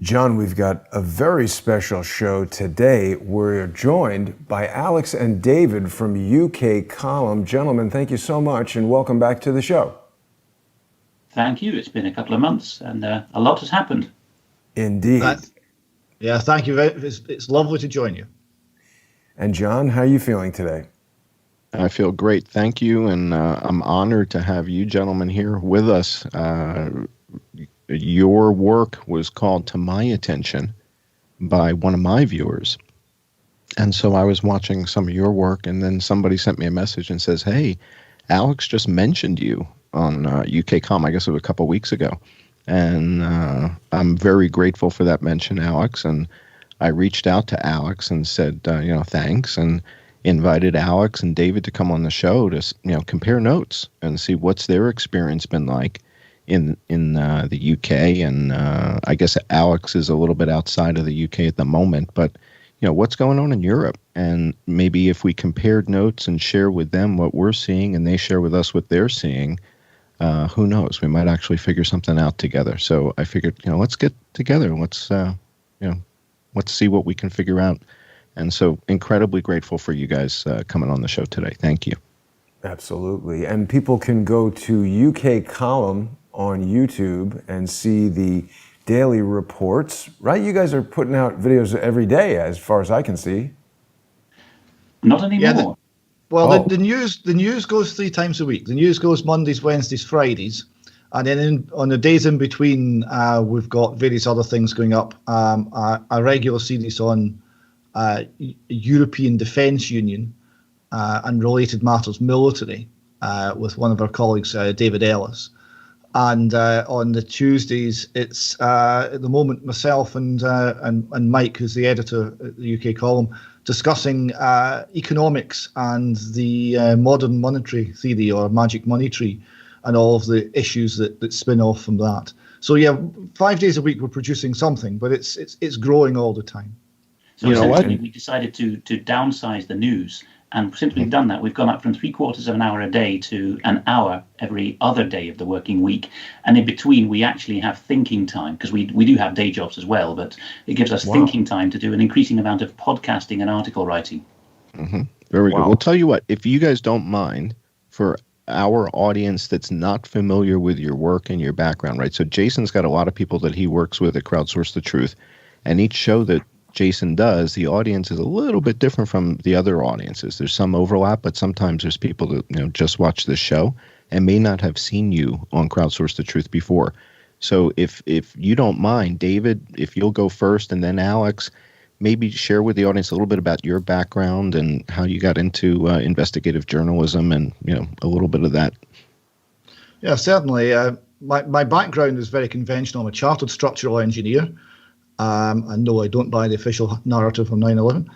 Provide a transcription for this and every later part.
John, we've got a very special show today. We're joined by Alex and David from UK Column. Gentlemen, thank you so much and welcome back to the show. Thank you. It's been a couple of months and a lot has happened. Indeed. Thank you. It's lovely to join you. And John, how are you feeling today? I feel great. Thank you. And I'm honored to have you gentlemen here with us. Your work was called to my attention by one of my viewers. And so I was watching some of your work, and then somebody sent me a message and says, hey, Alex just mentioned you on UK.com. I guess it was a couple of weeks ago. And I'm very grateful for that mention, Alex. And I reached out to Alex and said, thanks, and invited Alex and David to come on the show to, compare notes and see what's their experience been like in the UK. And I guess Alex is a little bit outside of the UK at the moment, but what's going on in Europe? And maybe if we compared notes and share with them what we're seeing and they share with us what they're seeing, who knows? We might actually figure something out together. So I figured, let's get together. Let's see what we can figure out. And so incredibly grateful for you guys coming on the show today. Thank you. Absolutely. And people can go to UK Column on YouTube and see the daily reports, right? You guys are putting out videos every day as far as I can see. Not anymore. The news goes 3 times a week. The news goes Mondays, Wednesdays, Fridays. And then on the days in between, we've got various other things going up. A regular series on European Defence Union and related matters military with one of our colleagues, David Ellis. And on the Tuesdays, it's at the moment myself and Mike, who's the editor at the UK Column, discussing economics and the modern monetary theory or magic money tree and all of the issues that spin off from that. So 5 days a week we're producing something, but it's growing all the time. So essentially we decided to downsize the news, and since we've done that, we've gone up from 3/4 of an hour a day to an hour every other day of the working week. And in between, we actually have thinking time, because we do have day jobs as well, but it gives us thinking time to do an increasing amount of podcasting and article writing. Mm-hmm. Very good. Well, tell you what, if you guys don't mind, for our audience that's not familiar with your work and your background, right? So Jason's got a lot of people that he works with at Crowdsource the Truth, and each show that Jason does, the audience is a little bit different from the other audiences. There's some overlap, but sometimes there's people that just watch this show and may not have seen you on Crowdsource the Truth before. So if you don't mind, David, if you'll go first, and then Alex, maybe share with the audience a little bit about your background and how you got into investigative journalism and a little bit of that. Yeah, certainly. My background is very conventional. I'm a chartered structural engineer. And no, I don't buy the official narrative on 9/11.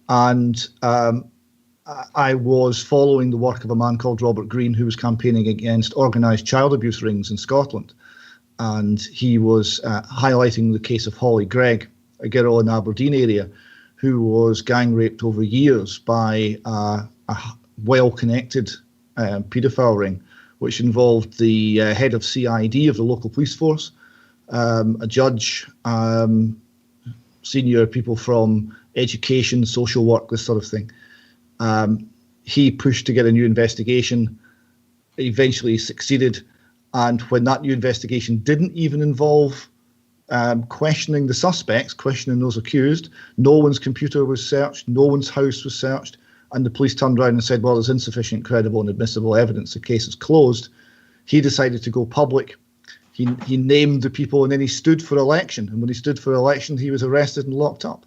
And I was following the work of a man called Robert Greene, who was campaigning against organised child abuse rings in Scotland. And he was highlighting the case of Holly Gregg, a girl in Aberdeen area, who was gang raped over years by a well-connected paedophile ring, which involved the head of CID of the local police force, a judge, senior people from education, social work, this sort of thing. He pushed to get a new investigation, eventually succeeded. And when that new investigation didn't even involve questioning the suspects, questioning those accused, no one's computer was searched, no one's house was searched, and the police turned around and said, well, there's insufficient credible and admissible evidence, the case is closed. He decided to go public. He named the people, and then he stood for election. And when he stood for election, he was arrested and locked up.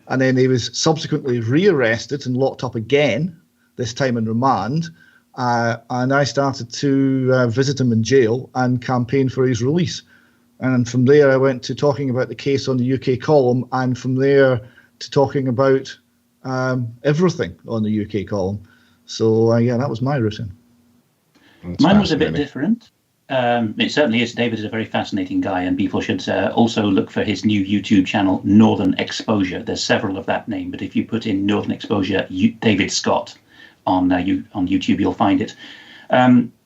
And then he was subsequently rearrested and locked up again, this time in remand. And I started to visit him in jail and campaign for his release. And from there, I went to talking about the case on the UK Column, and from there to talking about everything on the UK Column. So, that was my routine. Mine was a bit different. It certainly is. David is a very fascinating guy, and people should also look for his new YouTube channel, Northern Exposure. There's several of that name, but if you put in Northern Exposure David Scott on YouTube, you'll find it.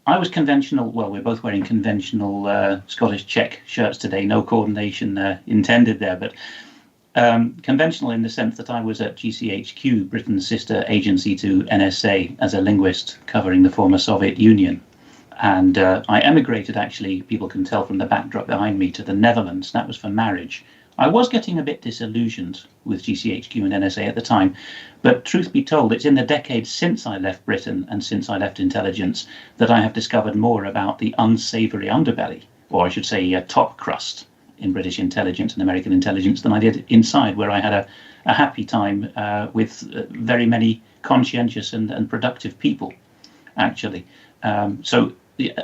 I was conventional. Well, we're both wearing conventional Scottish check shirts today. No coordination intended there, but conventional in the sense that I was at GCHQ, Britain's sister agency to NSA, as a linguist covering the former Soviet Union. And I emigrated, actually, people can tell from the backdrop behind me, to the Netherlands. That was for marriage. I was getting a bit disillusioned with GCHQ and NSA at the time, but truth be told, it's in the decades since I left Britain and since I left intelligence that I have discovered more about the unsavory underbelly, or I should say top crust, in British intelligence and American intelligence than I did inside, where I had a happy time with very many conscientious and productive people, actually. So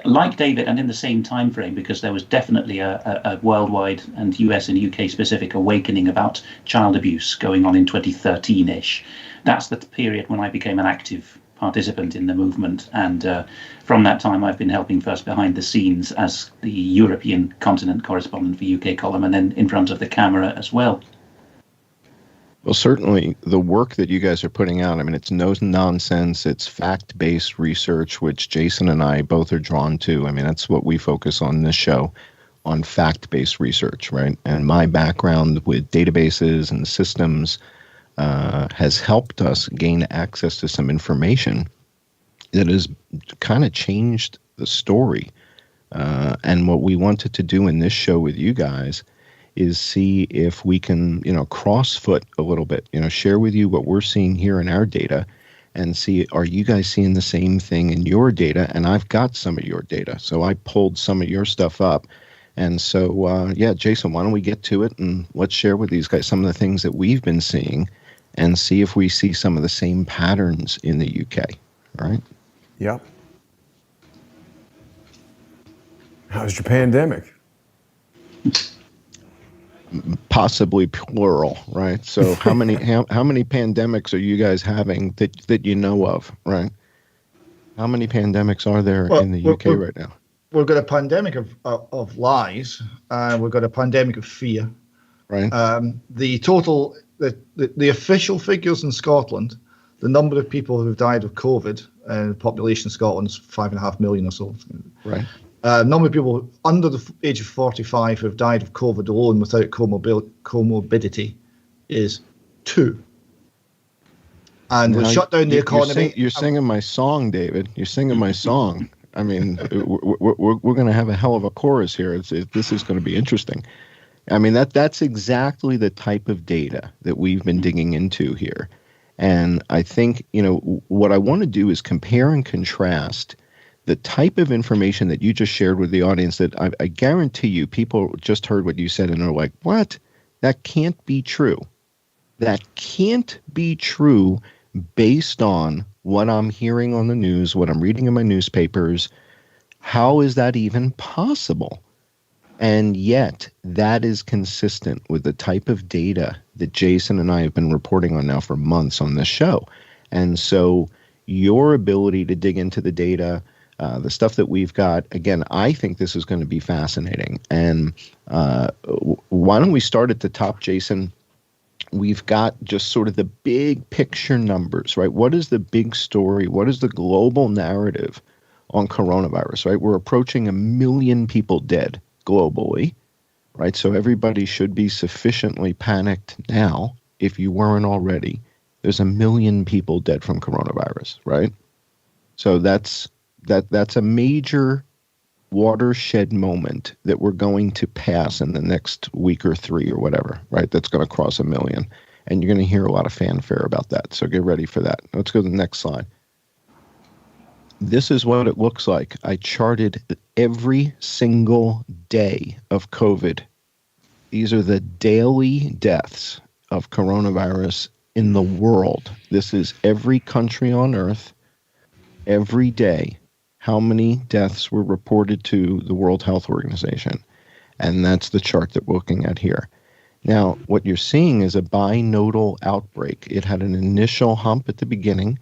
like David, and in the same time frame, because there was definitely a worldwide and US and UK specific awakening about child abuse going on in 2013-ish. That's the period when I became an active participant in the movement, and from that time I've been helping first behind the scenes as the European continent correspondent for UK Column, and then in front of the camera as well. Well, certainly the work that you guys are putting out, I mean, it's no nonsense. It's fact-based research, which Jason and I both are drawn to. I mean, that's what we focus on this show, on fact-based research, right? And my background with databases and systems has helped us gain access to some information that has kind of changed the story. And what we wanted to do in this show with you guys is see if we can, crossfoot a little bit, share with you what we're seeing here in our data and see, are you guys seeing the same thing in your data? And I've got some of your data. So I pulled some of your stuff up. And so, Jason, why don't we get to it and let's share with these guys some of the things that we've been seeing and see if we see some of the same patterns in the UK. All right? Yep. How's your pandemic? Possibly plural, right? So how many pandemics are you guys having that you know of, right? How many pandemics are there in the UK right now? We've got a pandemic of lies, and we've got a pandemic of fear. Right. The total, the official figures in Scotland, the number of people who've died of COVID, the population of Scotland is 5.5 million or so. Right. Number of people under the age of 45 who have died of COVID alone without comorbidity is 2. And we've shut down the economy. You're singing my song, David. You're singing my song. I mean, we're going to have a hell of a chorus here. This is going to be interesting. I mean, that's exactly the type of data that we've been digging into here. And I think, what I want to do is compare and contrast the type of information that you just shared with the audience that I guarantee you people just heard what you said and are like, what? That can't be true. That can't be true based on what I'm hearing on the news, what I'm reading in my newspapers. How is that even possible? And yet that is consistent with the type of data that Jason and I have been reporting on now for months on this show. And so your ability to dig into the data, the stuff that we've got, again, I think this is going to be fascinating. And why don't we start at the top, Jason? We've got just sort of the big picture numbers, right? What is the big story? What is the global narrative on coronavirus, right? We're approaching 1 million people dead globally, right? So everybody should be sufficiently panicked now, if you weren't already. There's 1 million people dead from coronavirus, right? So that's a major watershed moment that we're going to pass in the next week or 3 or whatever, right? That's going to cross 1 million. And you're going to hear a lot of fanfare about that. So get ready for that. Let's go to the next slide. This is what it looks like. I charted every single day of COVID. These are the daily deaths of coronavirus in the world. This is every country on earth, every day. How many deaths were reported to the World Health Organization? And that's the chart that we're looking at here. Now, what you're seeing is a binodal outbreak. It had an initial hump at the beginning,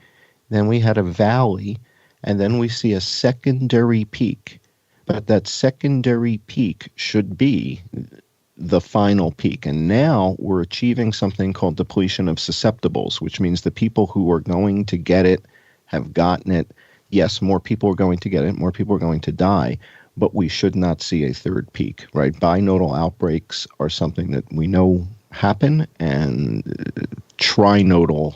then we had a valley, and then we see a secondary peak. But that secondary peak should be the final peak. And now we're achieving something called depletion of susceptibles, which means the people who are going to get it have gotten it. yes, more people are going to get it, more people are going to die, but we should not see a third peak, right? Binodal outbreaks are something that we know happen, and trinodal,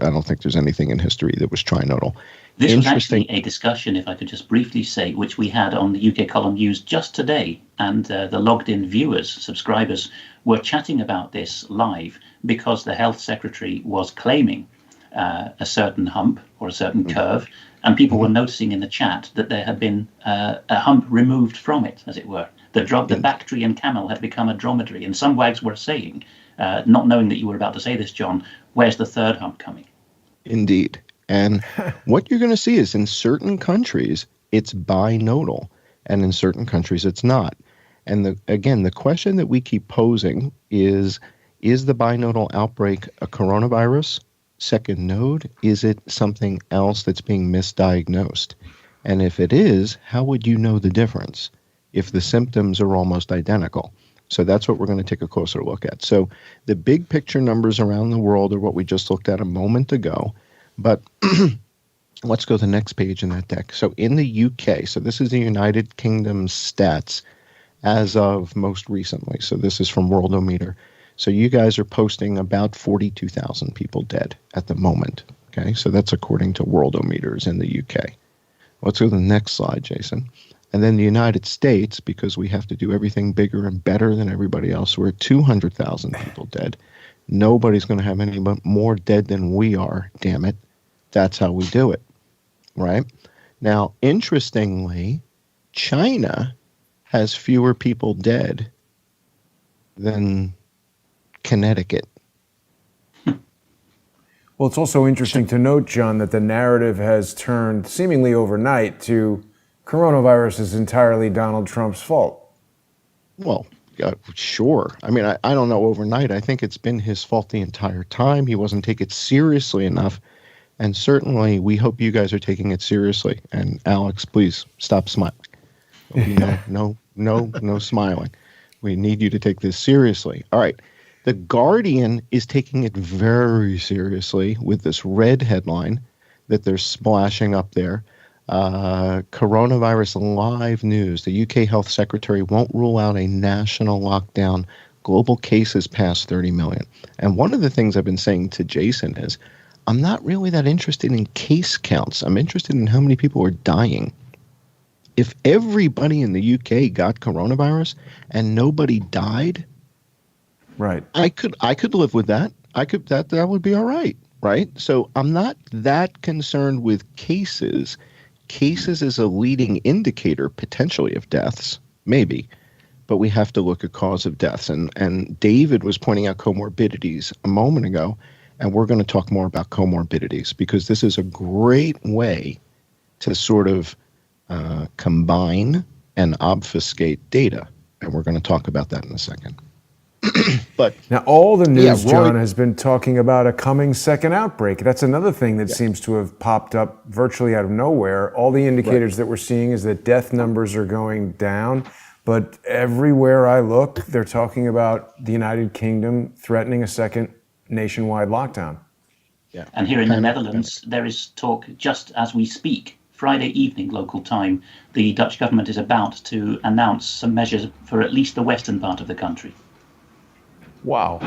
I don't think there's anything in history that was trinodal. This was actually a discussion, if I could just briefly say, which we had on the UK Column News just today, and the logged-in viewers, subscribers, were chatting about this live because the health secretary was claiming a certain hump or a certain curve, and people were noticing in the chat that there had been a hump removed from it, as it were. The Bactrian camel had become a dromedary, and some wags were saying, not knowing that you were about to say this, John, where's the third hump coming? Indeed. And what you're going to see is in certain countries, it's binodal, and in certain countries, it's not. And again, the question that we keep posing is the binodal outbreak a coronavirus? Second node, is it something else that's being misdiagnosed? And if it is, how would you know the difference if the symptoms are almost identical? So that's what we're going to take a closer look at. So the big picture numbers around the world are what we just looked at a moment ago. But let's go to the next page in that deck. So in the UK, so this is the United Kingdom's stats as of most recently. So this is from Worldometer. So you guys are posting about 42,000 people dead at the moment. Okay, so that's according to Worldometers in the UK. Let's go to the next slide, Jason. And then the United States, because we have to do everything bigger and better than everybody else, we're at 200,000 people dead. Nobody's going to have any more dead than we are, damn it. That's how we do it, right? Now, interestingly, China has fewer people dead than Connecticut. Well, it's also interesting to note, John, that the narrative has turned seemingly overnight to coronavirus is entirely Donald Trump's fault. Well, sure. I mean, I don't know overnight. I think it's been his fault the entire time. He wasn't taking it seriously enough. And certainly, we hope you guys are taking it seriously. And Alex, please stop smiling. No smiling. We need you to take this seriously. All right. The Guardian is taking it very seriously with this red headline that they're splashing up there. Coronavirus live news. The UK Health Secretary won't rule out a national lockdown. Global cases past 30 million. And one of the things I've been saying to Jason is, I'm not really that interested in case counts. I'm interested in how many people are dying. If everybody in the UK got coronavirus and nobody died, right, I could live with that. That would be all right, right? So I'm not that concerned with cases. Cases is a leading indicator potentially of deaths, maybe, but we have to look at cause of deaths. And David was pointing out comorbidities a moment ago, and we're going to talk more about comorbidities because this is a great way to sort of combine and obfuscate data, and we're going to talk about that in a second. But now all the news, John, has been talking about a coming second outbreak. That's another thing that seems to have popped up virtually out of nowhere. All the indicators that we're seeing is that death numbers are going down, but everywhere I look, they're talking about the United Kingdom threatening a second nationwide lockdown. Yeah. And here in the Netherlands, there is talk just as we speak. Friday evening local time, the Dutch government is about to announce some measures for at least the western part of the country. Wow.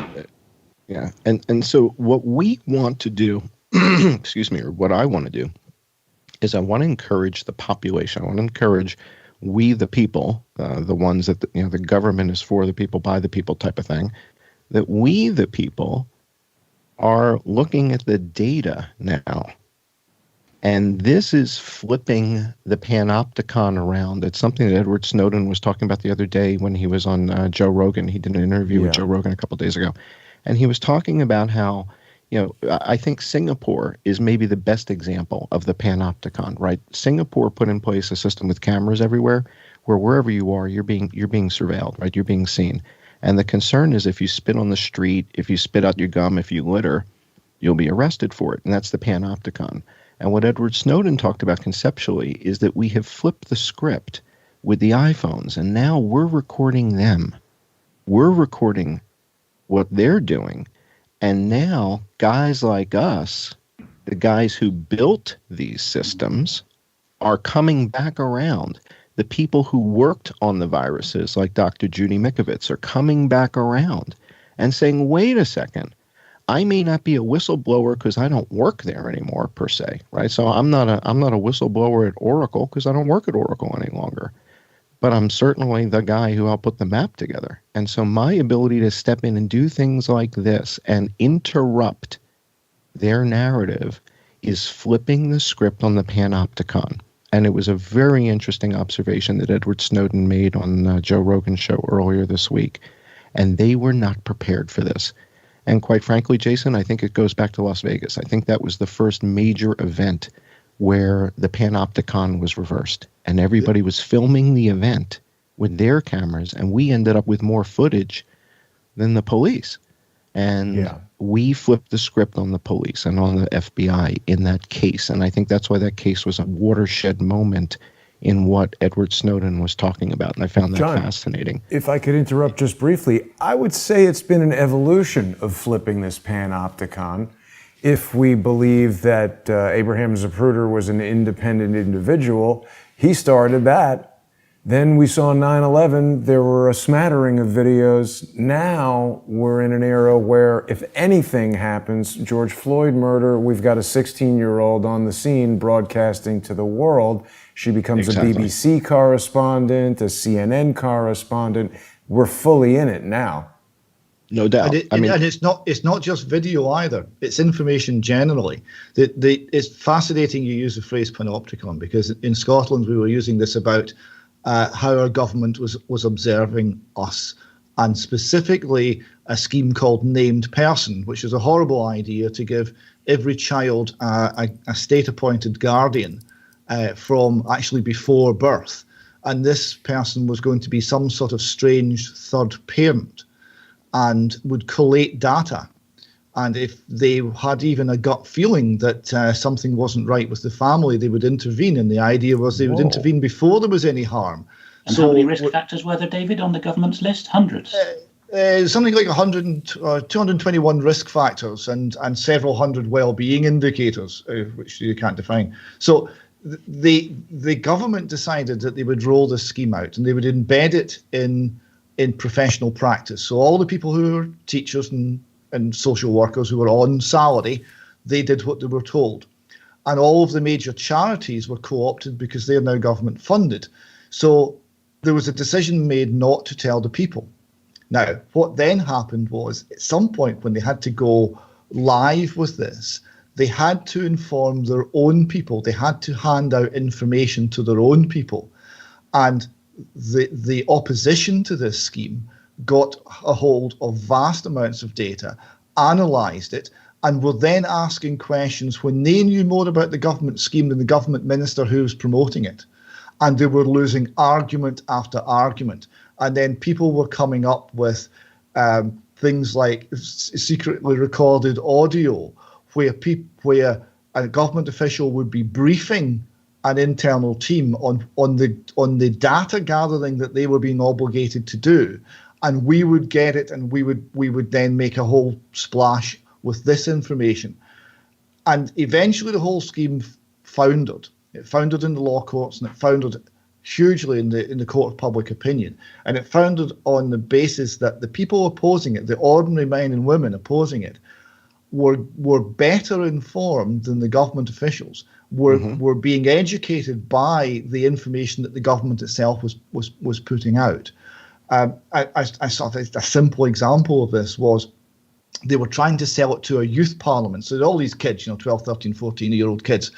Yeah. And so what we want to do, excuse me, or what I want to do is I want to encourage the population. I want to encourage we the people, the ones that the government is for the people, by the people type of thing, that we the people are looking at the data now. And this is flipping the panopticon around. It's something that Edward Snowden was talking about the other day when he was on Joe Rogan. He did an interview with Joe Rogan a couple of days ago. And he was talking about how, I think Singapore is maybe the best example of the panopticon, right? Singapore put in place a system with cameras everywhere where wherever you are, you're being surveilled, right? You're being seen. And the concern is if you spit on the street, if you spit out your gum, if you litter, you'll be arrested for it. And that's the panopticon. And what Edward Snowden talked about conceptually is that we have flipped the script with the iPhones, and now we're recording them. We're recording what they're doing. And now guys like us, the guys who built these systems, are coming back around. The people who worked on the viruses, like Dr. Judy Mikovits, are coming back around and saying, wait a second, I may not be a whistleblower because I don't work there anymore, per se, right? So I'm not a whistleblower at Oracle because I don't work at Oracle any longer. But I'm certainly the guy who helped put the map together. And so my ability to step in and do things like this and interrupt their narrative is flipping the script on the panopticon. And it was a very interesting observation that Edward Snowden made on Joe Rogan's show earlier this week. And they were not prepared for this. And quite frankly, Jason, I think it goes back to Las Vegas. I think that was the first major event where the panopticon was reversed. And everybody was filming the event with their cameras. And we ended up with more footage than the police. And we flipped the script on the police and on the FBI in that case. And I think that's why that case was a watershed moment in what Edward Snowden was talking about. And I found that fascinating. If I could interrupt just briefly, I would say it's been an evolution of flipping this panopticon. If we believe that Abraham Zapruder was an independent individual, he started that. Then we saw 9/11, there were a smattering of videos. Now we're in an era where if anything happens, George Floyd murder, we've got a 16-year-old on the scene broadcasting to the world. She becomes a BBC correspondent, a CNN correspondent. We're fully in it now. No doubt. And it's not just video either. It's information generally. It's fascinating you use the phrase panopticon, because in Scotland we were using this about how our government was observing us, and specifically a scheme called named person, which is a horrible idea to give every child a state-appointed guardian from actually before birth. And this person was going to be some sort of strange third parent and would collate data. And if they had even a gut feeling that something wasn't right with the family, they would intervene. And the idea was they would intervene before there was any harm. And how many risk factors were there, David, on the government's list? Hundreds? Something like 221 risk factors and several hundred well-being indicators, which you can't define. So the government decided that they would roll this scheme out and they would embed it in professional practice. So all the people who are teachers and social workers who were on salary, they did what they were told. And all of the major charities were co-opted because they're now government funded. So there was a decision made not to tell the people. Now, what then happened was, at some point when they had to go live with this, they had to inform their own people. They had to hand out information to their own people. And the opposition to this scheme got a hold of vast amounts of data, analysed it, and were then asking questions when they knew more about the government scheme than the government minister who was promoting it. And they were losing argument after argument. And then people were coming up with things like secretly recorded audio where a government official would be briefing an internal team on the data gathering that they were being obligated to do. And we would get it, and we would then make a whole splash with this information. And eventually the whole scheme foundered. It foundered in the law courts, and it foundered hugely in the court of public opinion. And it foundered on the basis that the people opposing it, the ordinary men and women opposing it, were better informed than the government officials, were being educated by the information that the government itself was putting out. I saw a simple example of this was they were trying to sell it to a youth parliament. So all these kids, 12, 13, 14-year-old kids,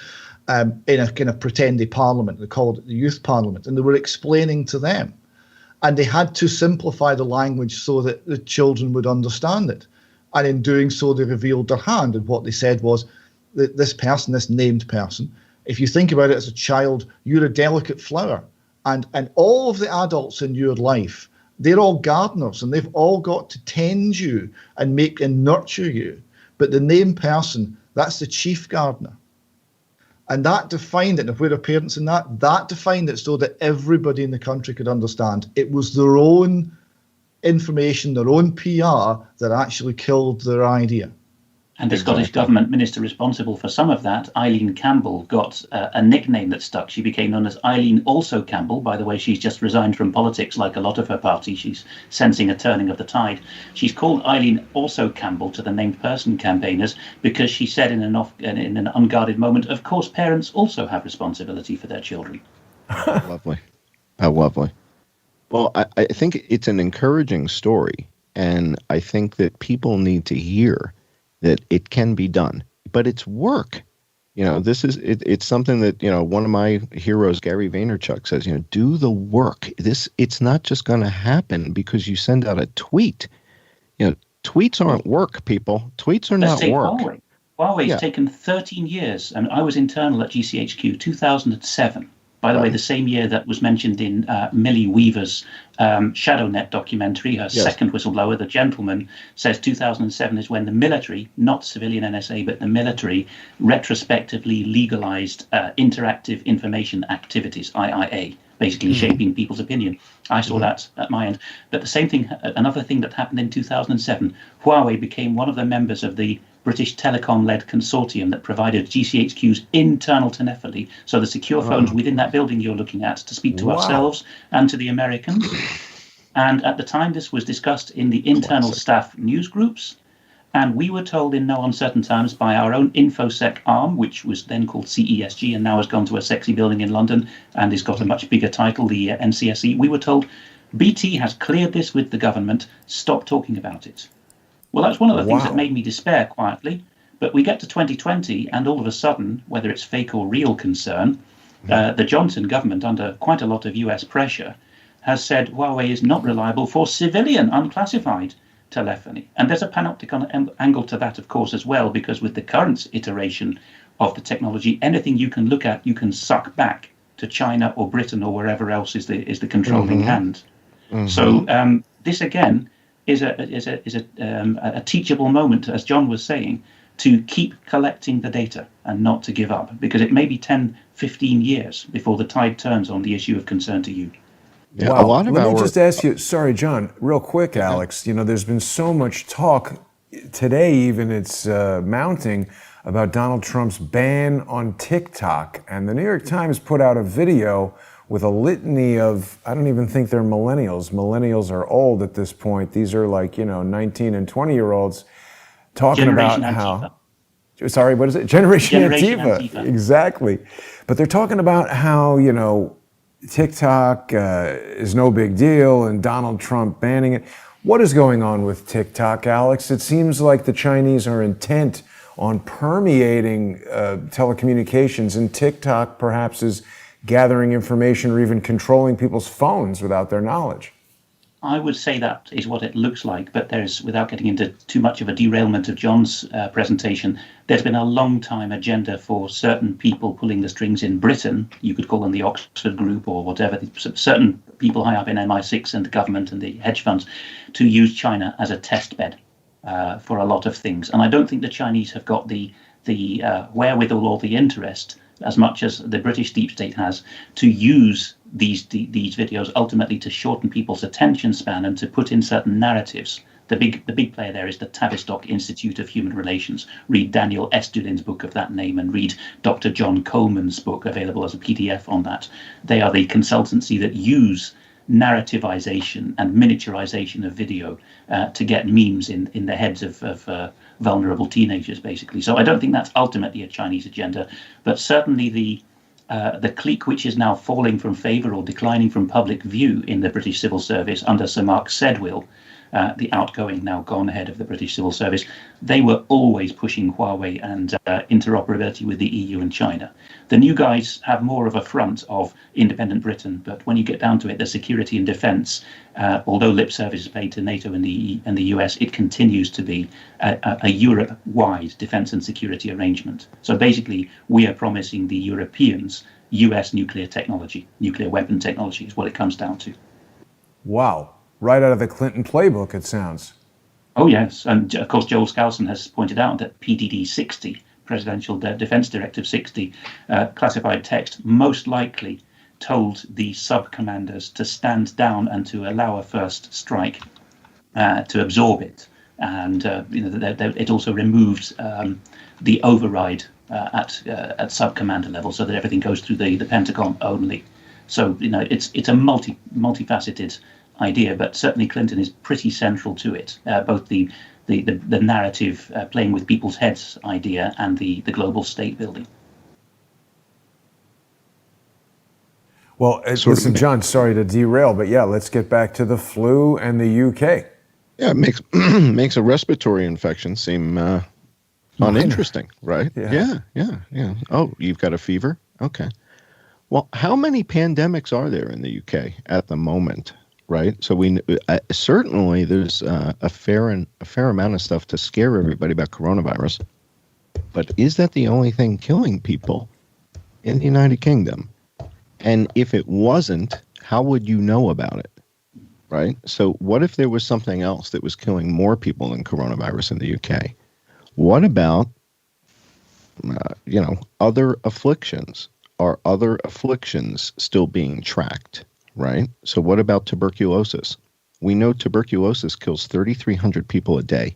in a kind of pretended parliament. They called it the youth parliament, and they were explaining to them. And they had to simplify the language so that the children would understand it. And in doing so, they revealed their hand. And what they said was that this person, this named person, if you think about it as a child, you're a delicate flower. And all of the adults in your life, they're all gardeners, and they've all got to tend you and make and nurture you. But the named person, that's the chief gardener. And that defined it. And if we're parents in that defined it so that everybody in the country could understand. It was their own information, their own PR that actually killed their idea. And the Scottish government minister responsible for some of that, Eileen Campbell, got a nickname that stuck. She became known as Eileen Also Campbell. By the way, she's just resigned from politics like a lot of her party. She's sensing a turning of the tide. She's called Eileen Also Campbell to the named person campaigners because she said in an unguarded moment, of course, parents also have responsibility for their children. Lovely. How lovely. Well, I think it's an encouraging story, and I think that people need to hear that it can be done, but it's work. It's something that, one of my heroes, Gary Vaynerchuk, says, do the work. It's not just going to happen because you send out a tweet. Tweets aren't work, people. Tweets are not work. Huawei's taken 13 years. And I was internal at GCHQ 2007. By the way, the same year that was mentioned in Millie Weaver's ShadowNet documentary, her second whistleblower, The Gentleman, says 2007 is when the military, not civilian NSA, but the military, retrospectively legalized interactive information activities, IIA, basically shaping people's opinion. I saw that at my end. But the same thing, another thing that happened in 2007, Huawei became one of the members of the British Telecom-led consortium that provided GCHQ's internal telephony, so the secure phones within that building you're looking at, to speak to ourselves and to the Americans. And at the time, this was discussed in the internal staff news groups. And we were told in no uncertain terms by our own InfoSec arm, which was then called CESG and now has gone to a sexy building in London and has got a much bigger title, the NCSE. We were told BT has cleared this with the government. Stop talking about it. Well, that's one of the things that made me despair quietly. But we get to 2020, and all of a sudden, whether it's fake or real concern, the Johnson government, under quite a lot of US pressure, has said Huawei is not reliable for civilian unclassified telephony. And there's a panopticon angle to that, of course, as well, because with the current iteration of the technology, anything you can look at, you can suck back to China or Britain or wherever else is the controlling hand. So this, again, is a teachable moment, as John was saying, to keep collecting the data and not to give up, because it may be 10, 15 years before the tide turns on the issue of concern to you. Yeah, wow. Let me just ask you, sorry, John, real quick, Alex, there's been so much talk today, even it's mounting, about Donald Trump's ban on TikTok. And the New York Times put out a video with a litany of, I don't even think they're millennials. Millennials are old at this point. These are like, 19 and 20-year-olds talking Generation about Antifa. how, sorry, what is it? Generation Antifa. Exactly. But they're talking about how, TikTok is no big deal and Donald Trump banning it. What is going on with TikTok, Alex? It seems like the Chinese are intent on permeating telecommunications, and TikTok perhaps is gathering information or even controlling people's phones without their knowledge. I would say that is what it looks like, but there's, without getting into too much of a derailment of John's presentation, there's been a long time agenda for certain people pulling the strings in Britain. You could call them the Oxford Group or whatever, certain people high up in MI6 and the government and the hedge funds, to use China as a test bed for a lot of things. And I don't think the Chinese have got the wherewithal or the interest, as much as the British deep state has, to use these videos ultimately to shorten people's attention span and to put in certain narratives. The big player there is the Tavistock Institute of Human Relations. Read Daniel Estudin's book of that name and read Dr. John Coleman's book, available as a PDF on that. They are the consultancy that use narrativization and miniaturization of video to get memes in the heads of vulnerable teenagers, basically. So I don't think that's ultimately a Chinese agenda, but certainly the clique which is now falling from favour or declining from public view in the British civil service under Sir Mark Sedwill, the outgoing, now gone head of the British civil service, they were always pushing Huawei and interoperability with the EU and China. The new guys have more of a front of independent Britain, but when you get down to it, the security and defence, although lip service is paid to NATO and the US, it continues to be a Europe-wide defence and security arrangement. So basically, we are promising the Europeans US nuclear technology, nuclear weapon technology is what it comes down to. Wow. Right out of the Clinton playbook, it sounds. Oh, yes. And of course, Joel Skousen has pointed out that PDD 60, Presidential Defense Directive 60, classified text, most likely told the sub-commanders to stand down and to allow a first strike, to absorb it. and it also removed the override at sub-commander level, so that everything goes through the Pentagon only. So it's a multifaceted idea, but certainly Clinton is pretty central to it, both the narrative playing with people's heads idea and the global state building. Well, listen, John, sorry to derail, but yeah, let's get back to the flu and the UK. Yeah, it makes a respiratory infection seem uninteresting, right? Yeah. Oh, you've got a fever? Okay. Well, how many pandemics are there in the UK at the moment, right? So we certainly there's a fair amount of stuff to scare everybody about coronavirus, but is that the only thing killing people in the United Kingdom? And if it wasn't, how would you know about it, right? So what if there was something else that was killing more people than coronavirus in the UK? What about, other afflictions? Are other afflictions still being tracked, right? So what about tuberculosis? We know tuberculosis kills 3,300 people a day,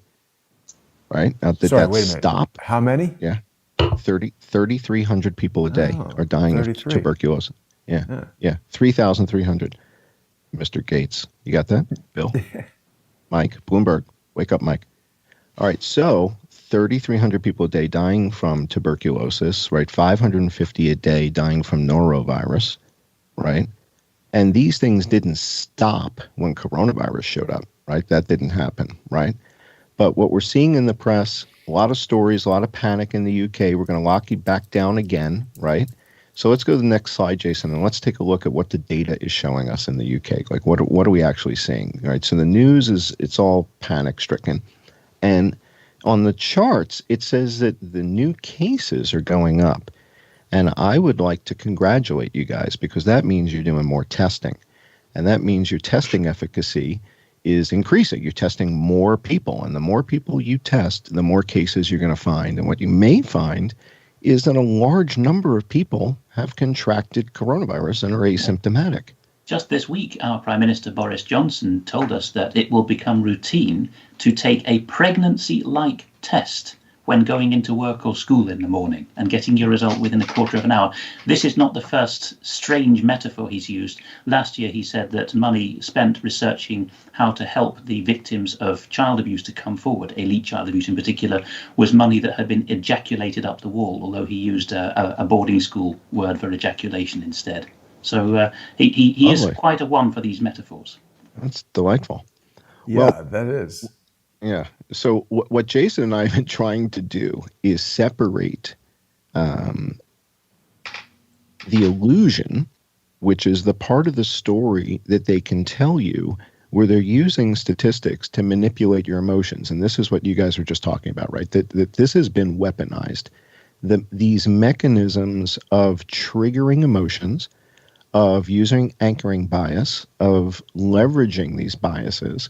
right? Now, did that stop? How many? Yeah, 3,300 people a day are dying of tuberculosis. Yeah, 3,300. Mr. Gates, you got that? Bill? Mike, Bloomberg, wake up, Mike. All right, so 3,300 people a day dying from tuberculosis, right? 550 a day dying from norovirus, right? And these things didn't stop when coronavirus showed up, right? That didn't happen, right? But what we're seeing in the press, a lot of stories, a lot of panic in the UK. We're going to lock you back down again, right? So let's go to the next slide, Jason, and let's take a look at what the data is showing us in the UK. Like, what are we actually seeing, right? So the news it's all panic-stricken. And on the charts, it says that the new cases are going up. And I would like to congratulate you guys, because that means you're doing more testing. And that means your testing efficacy is increasing. You're testing more people. And the more people you test, the more cases you're going to find. And what you may find is that a large number of people have contracted coronavirus and are asymptomatic. Just this week, our Prime Minister Boris Johnson told us that it will become routine to take a pregnancy-like test when going into work or school in the morning and getting your result within a quarter of an hour. This is not the first strange metaphor he's used. Last year, he said that money spent researching how to help the victims of child abuse to come forward, elite child abuse in particular, was money that had been ejaculated up the wall, although he used a boarding school word for ejaculation instead. So he is quite a one for these metaphors. That's delightful. Yeah, that is. Yeah. So what Jason and I have been trying to do is separate the illusion, which is the part of the story that they can tell you where they're using statistics to manipulate your emotions. And this is what you guys were just talking about, right? That this has been weaponized. These mechanisms of triggering emotions, of using anchoring bias, of leveraging these biases,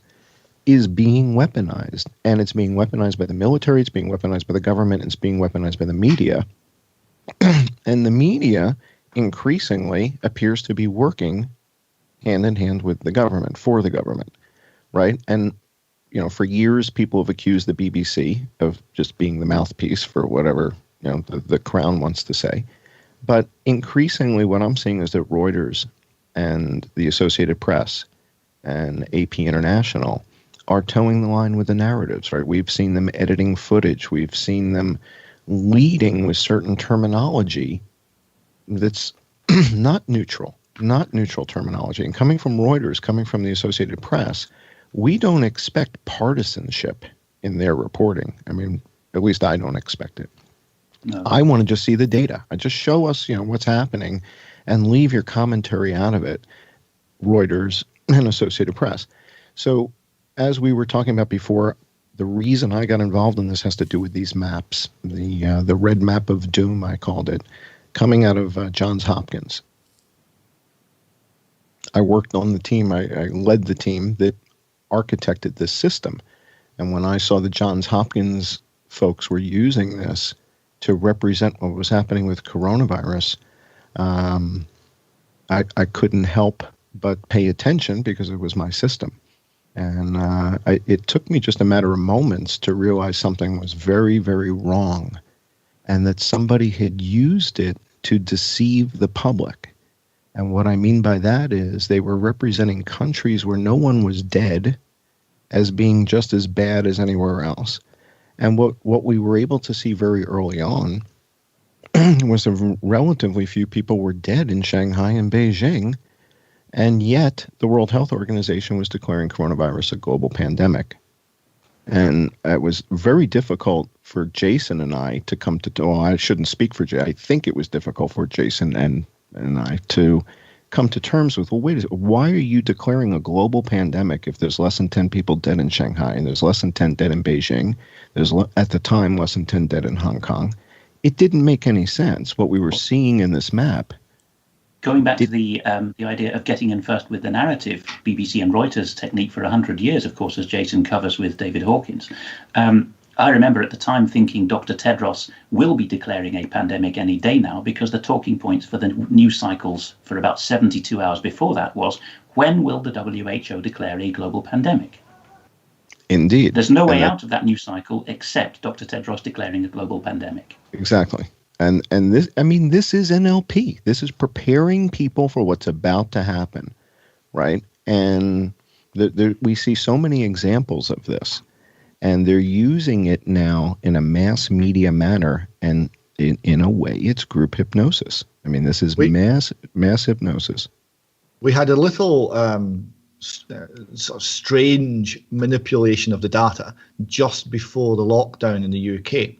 is being weaponized. And it's being weaponized by the military, it's being weaponized by the government, it's being weaponized by the media. And the media increasingly appears to be working hand in hand with the government, for the government, right? And, for years, people have accused the BBC of just being the mouthpiece for whatever, the Crown wants to say. But increasingly, what I'm seeing is that Reuters and the Associated Press and AP International are towing the line with the narratives, right? We've seen them editing footage. We've seen them leading with certain terminology that's not neutral terminology. And coming from Reuters, coming from the Associated Press, we don't expect partisanship in their reporting. I mean, at least I don't expect it. No. I want to just see the data. I just show us, what's happening and leave your commentary out of it, Reuters and Associated Press. So as we were talking about before, the reason I got involved in this has to do with these maps, the red map of doom, I called it, coming out of Johns Hopkins. I worked on the team. I led the team that architected this system. And when I saw the Johns Hopkins folks were using this to represent what was happening with coronavirus, I couldn't help but pay attention because it was my system. And it took me just a matter of moments to realize something was very, very wrong, and that somebody had used it to deceive the public. And what I mean by that is they were representing countries where no one was dead as being just as bad as anywhere else. And what we were able to see very early on was that relatively few people were dead in Shanghai and Beijing, and yet the World Health Organization was declaring coronavirus a global pandemic. And it was very difficult for Jason and I to come to, well, I shouldn't speak for Jay. I think it was difficult for Jason and I to come to terms with, well, wait a second, why are you declaring a global pandemic if there's less than 10 people dead in Shanghai and there's less than 10 dead in Beijing? There's, at the time, less than 10 dead in Hong Kong. It didn't make any sense, what we were seeing in this map. Going back to the idea of getting in first with the narrative, BBC and Reuters technique for 100 years, of course, as Jason covers with David Hawkins. I remember at the time thinking Dr. Tedros will be declaring a pandemic any day now, because the talking points for the news cycles for about 72 hours before that was, when will the WHO declare a global pandemic? Indeed. There's no way out of that news cycle except Dr. Tedros declaring a global pandemic. Exactly. And this, I mean, this is NLP. This is preparing people for what's about to happen, right? And we see so many examples of this, and they're using it now in a mass media manner, and in a way, it's group hypnosis. I mean, this is mass hypnosis. We had a little sort of strange manipulation of the data just before the lockdown in the UK.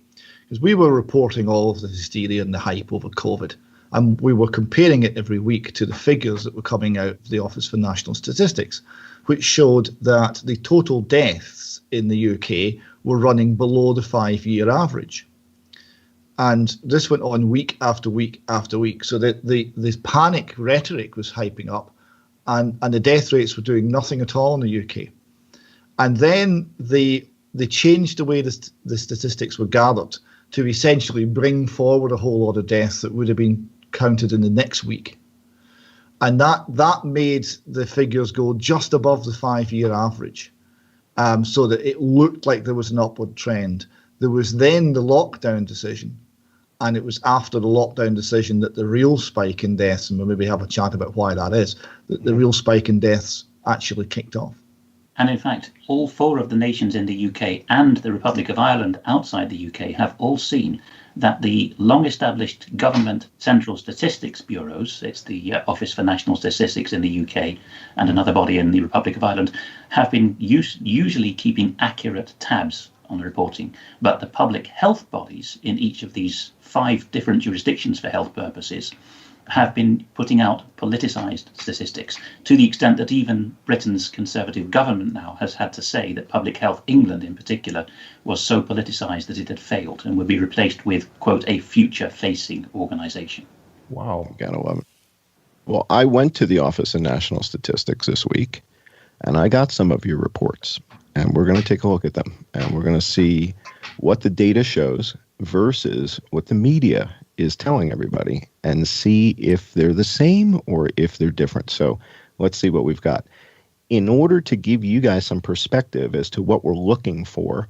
Because we were reporting all of the hysteria and the hype over COVID, and we were comparing it every week to the figures that were coming out of the Office for National Statistics, which showed that the total deaths in the UK were running below the 5-year average. And this went on week after week after week. So that this panic rhetoric was hyping up, and the death rates were doing nothing at all in the UK. And then they changed the way the statistics were gathered to essentially bring forward a whole lot of deaths that would have been counted in the next week. And that made the figures go just above the 5-year average, so that it looked like there was an upward trend. There was then the lockdown decision, and it was after the lockdown decision that the real spike in deaths, and we'll maybe have a chat about why that is, that the real spike in deaths actually kicked off. And in fact, all 4 of the nations in the UK and the Republic of Ireland outside the UK have all seen that the long-established government central statistics bureaus, it's the Office for National Statistics in the UK and another body in the Republic of Ireland, have been usually keeping accurate tabs on the reporting. But the public health bodies in each of these 5 different jurisdictions for health purposes have been putting out politicized statistics, to the extent that even Britain's Conservative government now has had to say that Public Health England in particular was so politicized that it had failed and would be replaced with, quote, a future-facing organization. Wow. You gotta love it. Well, I went to the Office of National Statistics this week, and I got some of your reports, and we're going to take a look at them, and we're going to see what the data shows versus what the media is telling everybody, and see if they're the same or if they're different. So let's see what we've got. In order to give you guys some perspective as to what we're looking for,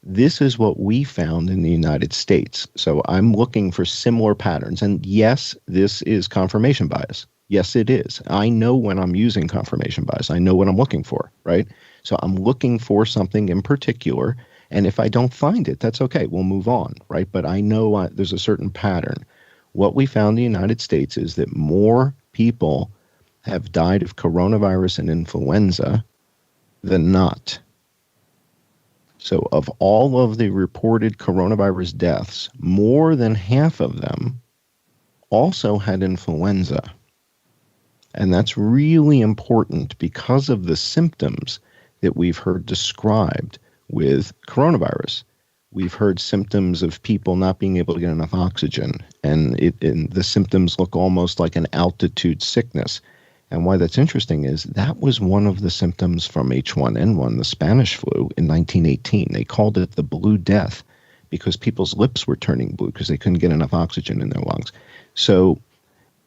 this is what we found in the United States. So I'm looking for similar patterns. And yes, this is confirmation bias. Yes, it is. I know when I'm using confirmation bias. I know what I'm looking for, right? So I'm looking for something in particular. And if I don't find it, that's okay. We'll move on, right? But I know there's a certain pattern. What we found in the United States is that more people have died of coronavirus and influenza than not. So of all of the reported coronavirus deaths, more than half of them also had influenza. And that's really important because of the symptoms that we've heard described with coronavirus. We've heard symptoms of people not being able to get enough oxygen, and the symptoms look almost like an altitude sickness. And why that's interesting is that was one of the symptoms from H1N1, the Spanish flu, in 1918. They called it the Blue Death because people's lips were turning blue because they couldn't get enough oxygen in their lungs. So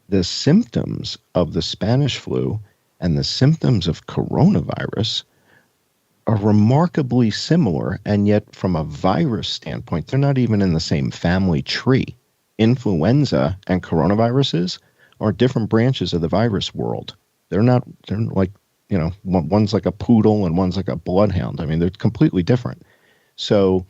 the symptoms of the Spanish flu and the symptoms of coronavirus are remarkably similar, and yet from a virus standpoint, they're not even in the same family tree. Influenza and coronaviruses are different branches of the virus world. They're like, one's like a poodle and one's like a bloodhound. I mean, they're completely different. So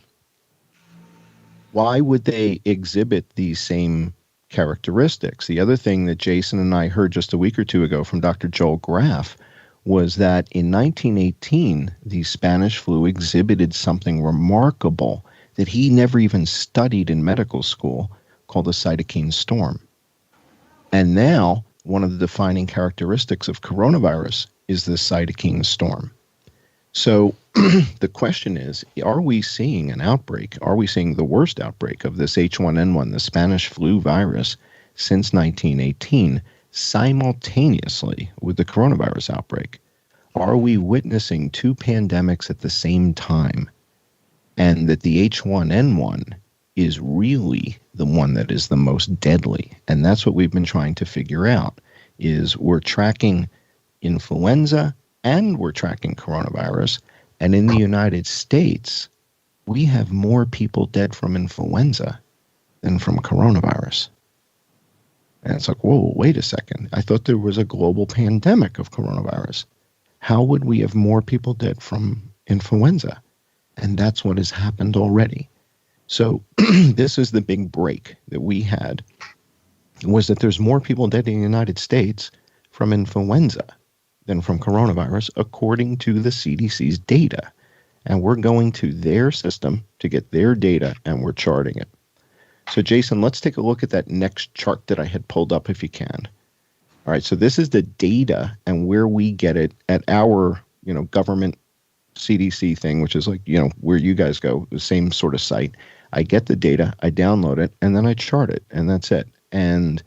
why would they exhibit these same characteristics? The other thing that Jason and I heard just a week or two ago from Dr. Joel Graf was that in 1918, the Spanish flu exhibited something remarkable that he never even studied in medical school, called the cytokine storm. And now, one of the defining characteristics of coronavirus is this cytokine storm. So the question is, are we seeing an outbreak? Are we seeing the worst outbreak of this H1N1, the Spanish flu virus, since 1918, simultaneously with the coronavirus outbreak? Are we witnessing two pandemics at the same time? And that the H1N1 is really the one that is the most deadly. And that's what we've been trying to figure out, is we're tracking influenza and we're tracking coronavirus. And in the United States, we have more people dead from influenza than from coronavirus. And it's like, whoa, wait a second. I thought there was a global pandemic of coronavirus. How would we have more people dead from influenza? And that's what has happened already. So this is the big break that we had, was that there's more people dead in the United States from influenza than from coronavirus, according to the CDC's data. And we're going to their system to get their data, and we're charting it. So Jason, let's take a look at that next chart that I had pulled up, if you can. All right, so this is the data and where we get it at our, government CDC thing, which is like, where you guys go, the same sort of site. I get the data, I download it, and then I chart it, and that's it. And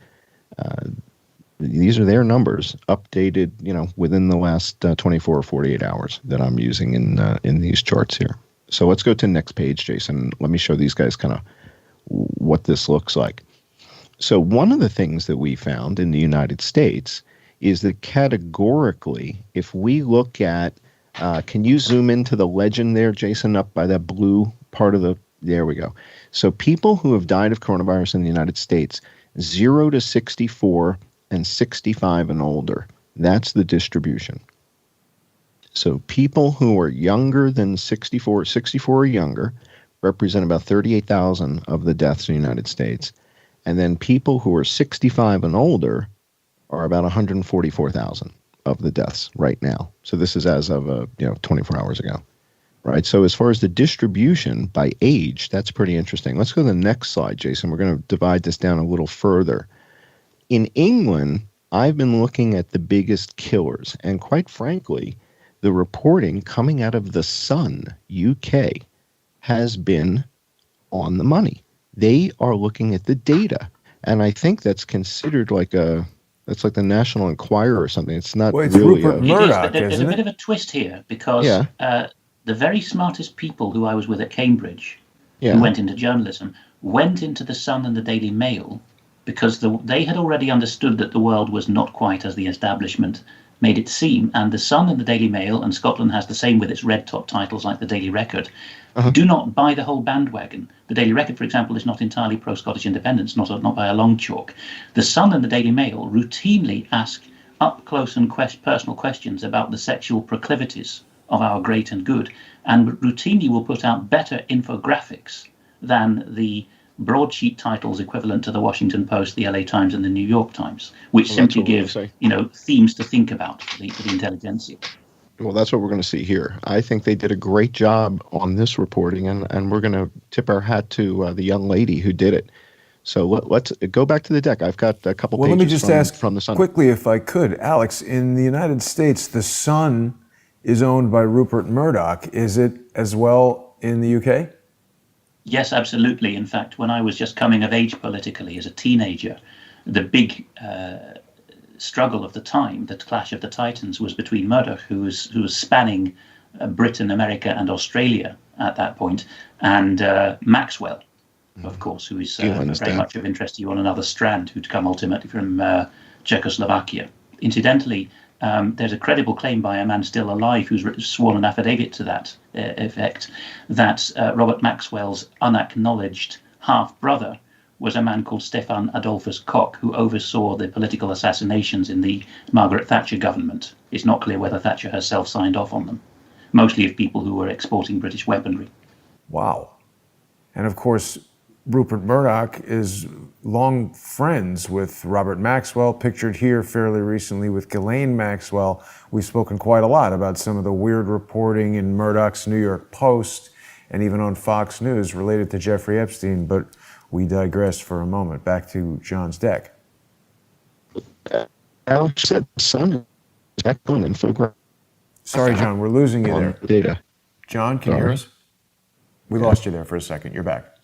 these are their numbers updated, within the last 24 or 48 hours that I'm using in these charts here. So let's go to the next page, Jason. Let me show these guys kind of what this looks like. So one of the things that we found in the United States is that categorically, if we look at, can you zoom into the legend there, Jason, up by that blue part of there we go. So people who have died of coronavirus in the United States, 0 to 64 and 65 and older, that's the distribution. So people who are younger than 64 or younger represent about 38,000 of the deaths in the United States. And then people who are 65 and older are about 144,000 of the deaths right now. So this is as of 24 hours ago, right? So as far as the distribution by age, that's pretty interesting. Let's go to the next slide, Jason. We're going to divide this down a little further. In England, I've been looking at the biggest killers, and quite frankly, the reporting coming out of The Sun, UK, has been on the money. They are looking at the data, and I think that's considered like that's like the National Enquirer or something. It's not it's really Rupert Murdoch, there's a bit of a twist here, because the very smartest people who I was with at Cambridge, who went into journalism, went into The Sun and the Daily Mail because they had already understood that the world was not quite as the establishment made it seem. And The Sun and the Daily Mail, and Scotland has the same with its red top titles like the Daily Record, do not buy the whole bandwagon. The Daily Record, for example, is not entirely pro-Scottish independence, not by a long chalk. The Sun and the Daily Mail routinely ask up-close and personal questions about the sexual proclivities of our great and good, and routinely will put out better infographics than the broadsheet titles equivalent to the Washington Post, the LA Times, and the New York Times, which simply give themes to think about for the intelligentsia. Well, that's what we're going to see here. I think they did a great job on this reporting, and we're going to tip our hat to the young lady who did it. So let's go back to the deck. I've got a couple pages let me just ask from the Sun. Quickly, if I could. Alex, in the United States, the Sun is owned by Rupert Murdoch. Is it as well in the UK? Yes, absolutely. In fact, when I was just coming of age politically as a teenager, the big struggle of the time, the clash of the titans, was between Murdoch, who was spanning Britain, America, and Australia at that point, and Maxwell, of course, who is very much of interest to you on another strand, who'd come ultimately from Czechoslovakia. Incidentally, There's a credible claim by a man still alive who's sworn an affidavit to that effect, that Robert Maxwell's unacknowledged half-brother was a man called Stefan Adolphus Koch, who oversaw the political assassinations in the Margaret Thatcher government. It's not clear whether Thatcher herself signed off on them, mostly of people who were exporting British weaponry. Wow. And of course, Rupert Murdoch is long friends with Robert Maxwell, pictured here fairly recently with Ghislaine Maxwell. We've spoken quite a lot about some of the weird reporting in Murdoch's New York Post and even on Fox News related to Jeffrey Epstein, but we digress for a moment. Back to John's deck. Alex said the sun is excellent infographic. Sorry, John, we're losing you on there. Data. John, can you hear us? We lost you there for a second. You're back.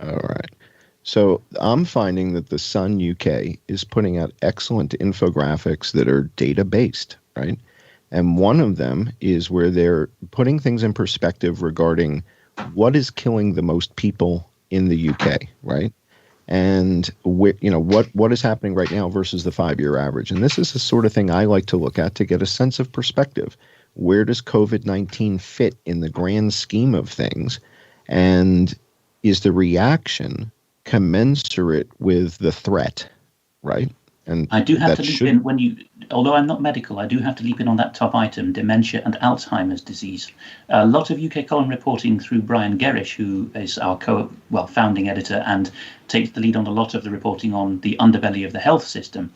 All right. So I'm finding that the Sun UK is putting out excellent infographics that are data-based, right? And one of them is where they're putting things in perspective regarding what is killing the most people in the UK, right? And what is happening right now versus the 5-year average. And this is the sort of thing I like to look at to get a sense of perspective. Where does COVID-19 fit in the grand scheme of things? And is the reaction commensurate with the threat, right? And I do have to leap in although I'm not medical, I do have to leap in on that top item, dementia and Alzheimer's disease. A lot of UK column reporting through Brian Gerrish, who is our founding editor and takes the lead on a lot of the reporting on the underbelly of the health system,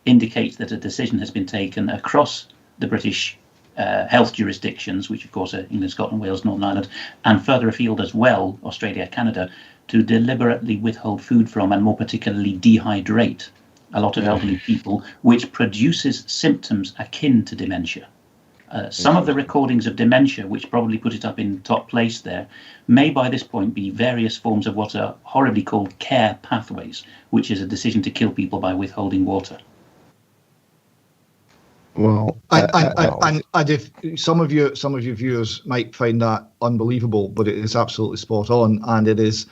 indicates that a decision has been taken across the British health jurisdictions, which of course are England, Scotland, Wales, Northern Ireland, and further afield as well, Australia, Canada, to deliberately withhold food from and more particularly dehydrate a lot of elderly people, which produces symptoms akin to dementia. Some of the recordings of dementia, which probably put it up in top place there, may by this point be various forms of what are horribly called care pathways, which is a decision to kill people by withholding water. Well, and if some of your viewers might find that unbelievable, but it is absolutely spot on, and it is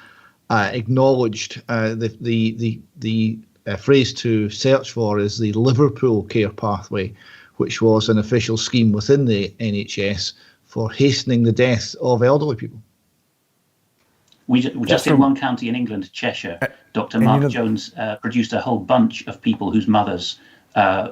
acknowledged. The phrase to search for is the Liverpool care pathway, which was an official scheme within the NHS for hastening the death of elderly people. We just in one county in England, Cheshire, Dr. Mark Jones produced a whole bunch of people whose mothers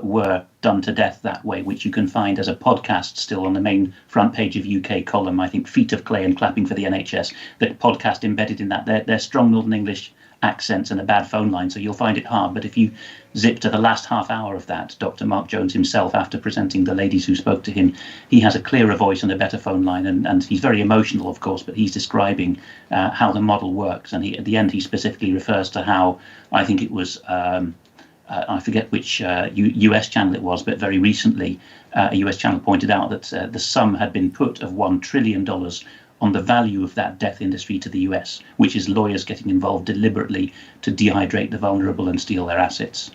were done to death that way, which you can find as a podcast still on the main front page of UK column. I think Feet of Clay and Clapping for the NHS, the podcast embedded in that. They're strong Northern English accents and a bad phone line, so you'll find it hard. But if you zip to the last half hour of that, Dr. Mark Jones himself, after presenting the ladies who spoke to him, he has a clearer voice and a better phone line, and he's very emotional, of course, but he's describing how the model works. And at the end, he specifically refers to how, I think it was, I forget which US channel it was, but very recently, a US channel pointed out that the sum had been put of $1 trillion on the value of that death industry to the US, which is lawyers getting involved deliberately to dehydrate the vulnerable and steal their assets.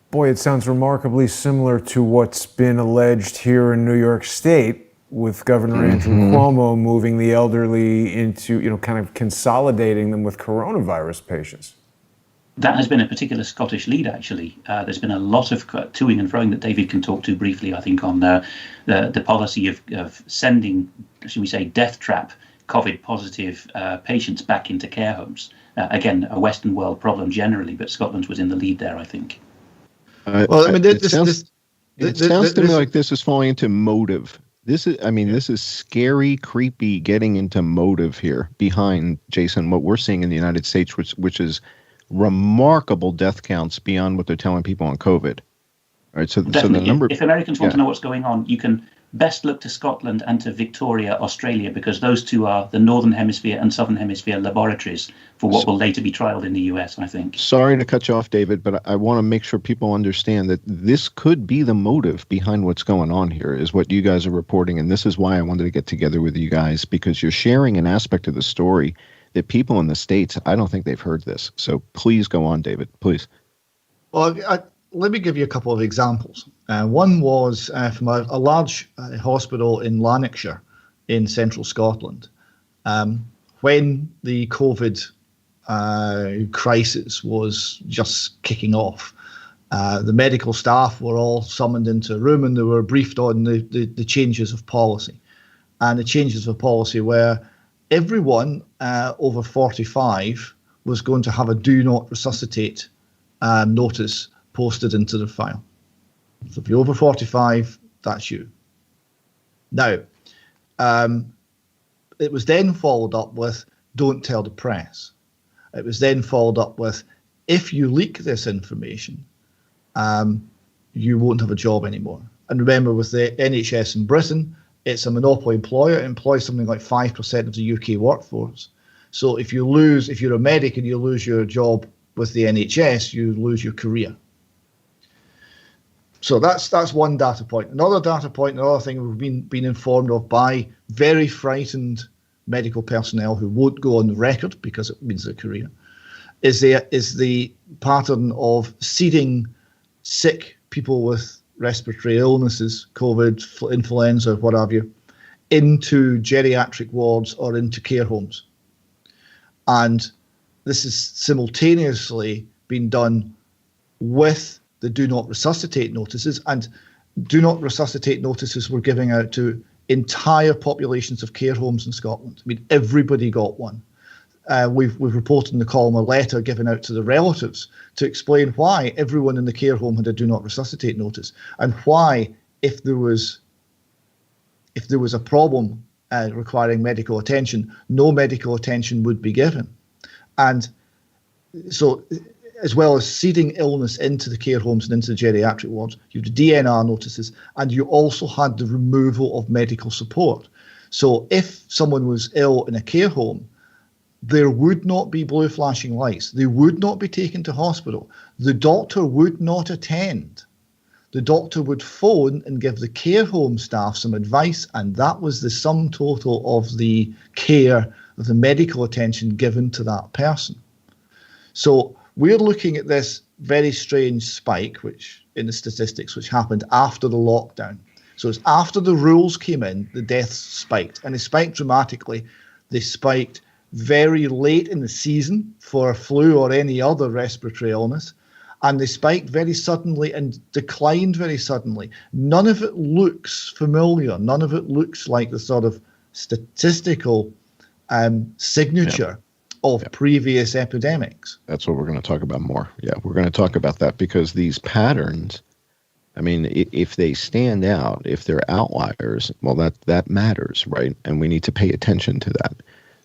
Boy, it sounds remarkably similar to what's been alleged here in New York State with Governor Andrew Cuomo moving the elderly into, kind of consolidating them with coronavirus patients. That has been a particular Scottish lead, actually. There's been a lot of toing and froing that David can talk to briefly, I think, on the policy of sending, should we say, death trap COVID-positive patients back into care homes. Again, a Western world problem generally, but Scotland was in the lead there, I think. It sounds to me like this is falling into motive. This is scary, creepy, getting into motive here behind, Jason, what we're seeing in the United States, which is remarkable death counts beyond what they're telling people on COVID. All right, so the number. If Americans want to know what's going on, you can best look to Scotland and to Victoria, Australia, because those two are the Northern Hemisphere and Southern Hemisphere laboratories for what will later be trialed in the US, I think. Sorry to cut you off, David, but I want to make sure people understand that this could be the motive behind what's going on here, is what you guys are reporting. And this is why I wanted to get together with you guys, because you're sharing an aspect of the story that people in the States, I don't think they've heard this. So please go on, David, please. Well, let me give you a couple of examples. One was from a large hospital in Lanarkshire in central Scotland. When the COVID crisis was just kicking off, The medical staff were all summoned into a room and they were briefed on the changes of policy. And the changes of policy were everyone over 45 was going to have a do not resuscitate notice posted into their file. So if you're over 45, that's you. Now, it was then followed up with don't tell the press. It was then followed up with if you leak this information, you won't have a job anymore. And remember, with the NHS in Britain, it's a monopoly employer. It employs something like 5% of the UK workforce. So if you're a medic and you lose your job with the NHS, you lose your career. So that's one data point. Another data point, another thing we've been informed of by very frightened medical personnel who won't go on the record because it means their career, is the pattern of seeding sick people with respiratory illnesses, COVID, influenza, what have you, into geriatric wards or into care homes. And this is simultaneously being done with the do not resuscitate notices, and do not resuscitate notices were giving out to entire populations of care homes in Scotland. I mean, everybody got one. We've reported in the column a letter given out to the relatives to explain why everyone in the care home had a do not resuscitate notice, and why if there was a problem requiring medical attention, no medical attention would be given. And so, as well as seeding illness into the care homes and into the geriatric wards, you had DNR notices, and you also had the removal of medical support. So if someone was ill in a care home, there would not be blue flashing lights. They would not be taken to hospital. The doctor would not attend. The doctor would phone and give the care home staff some advice, and that was the sum total of the care, of the medical attention given to that person. So we're looking at this very strange spike, which in the statistics, which happened after the lockdown. So it's after the rules came in, the deaths spiked, and they spiked dramatically. They spiked very late in the season for flu or any other respiratory illness, and they spiked very suddenly and declined very suddenly. None of it looks familiar. None of it looks like the sort of statistical signature of previous epidemics. That's what we're going to talk about more. Yeah, we're going to talk about that because these patterns, I mean, if they stand out, if they're outliers, well, that matters, right? And we need to pay attention to that.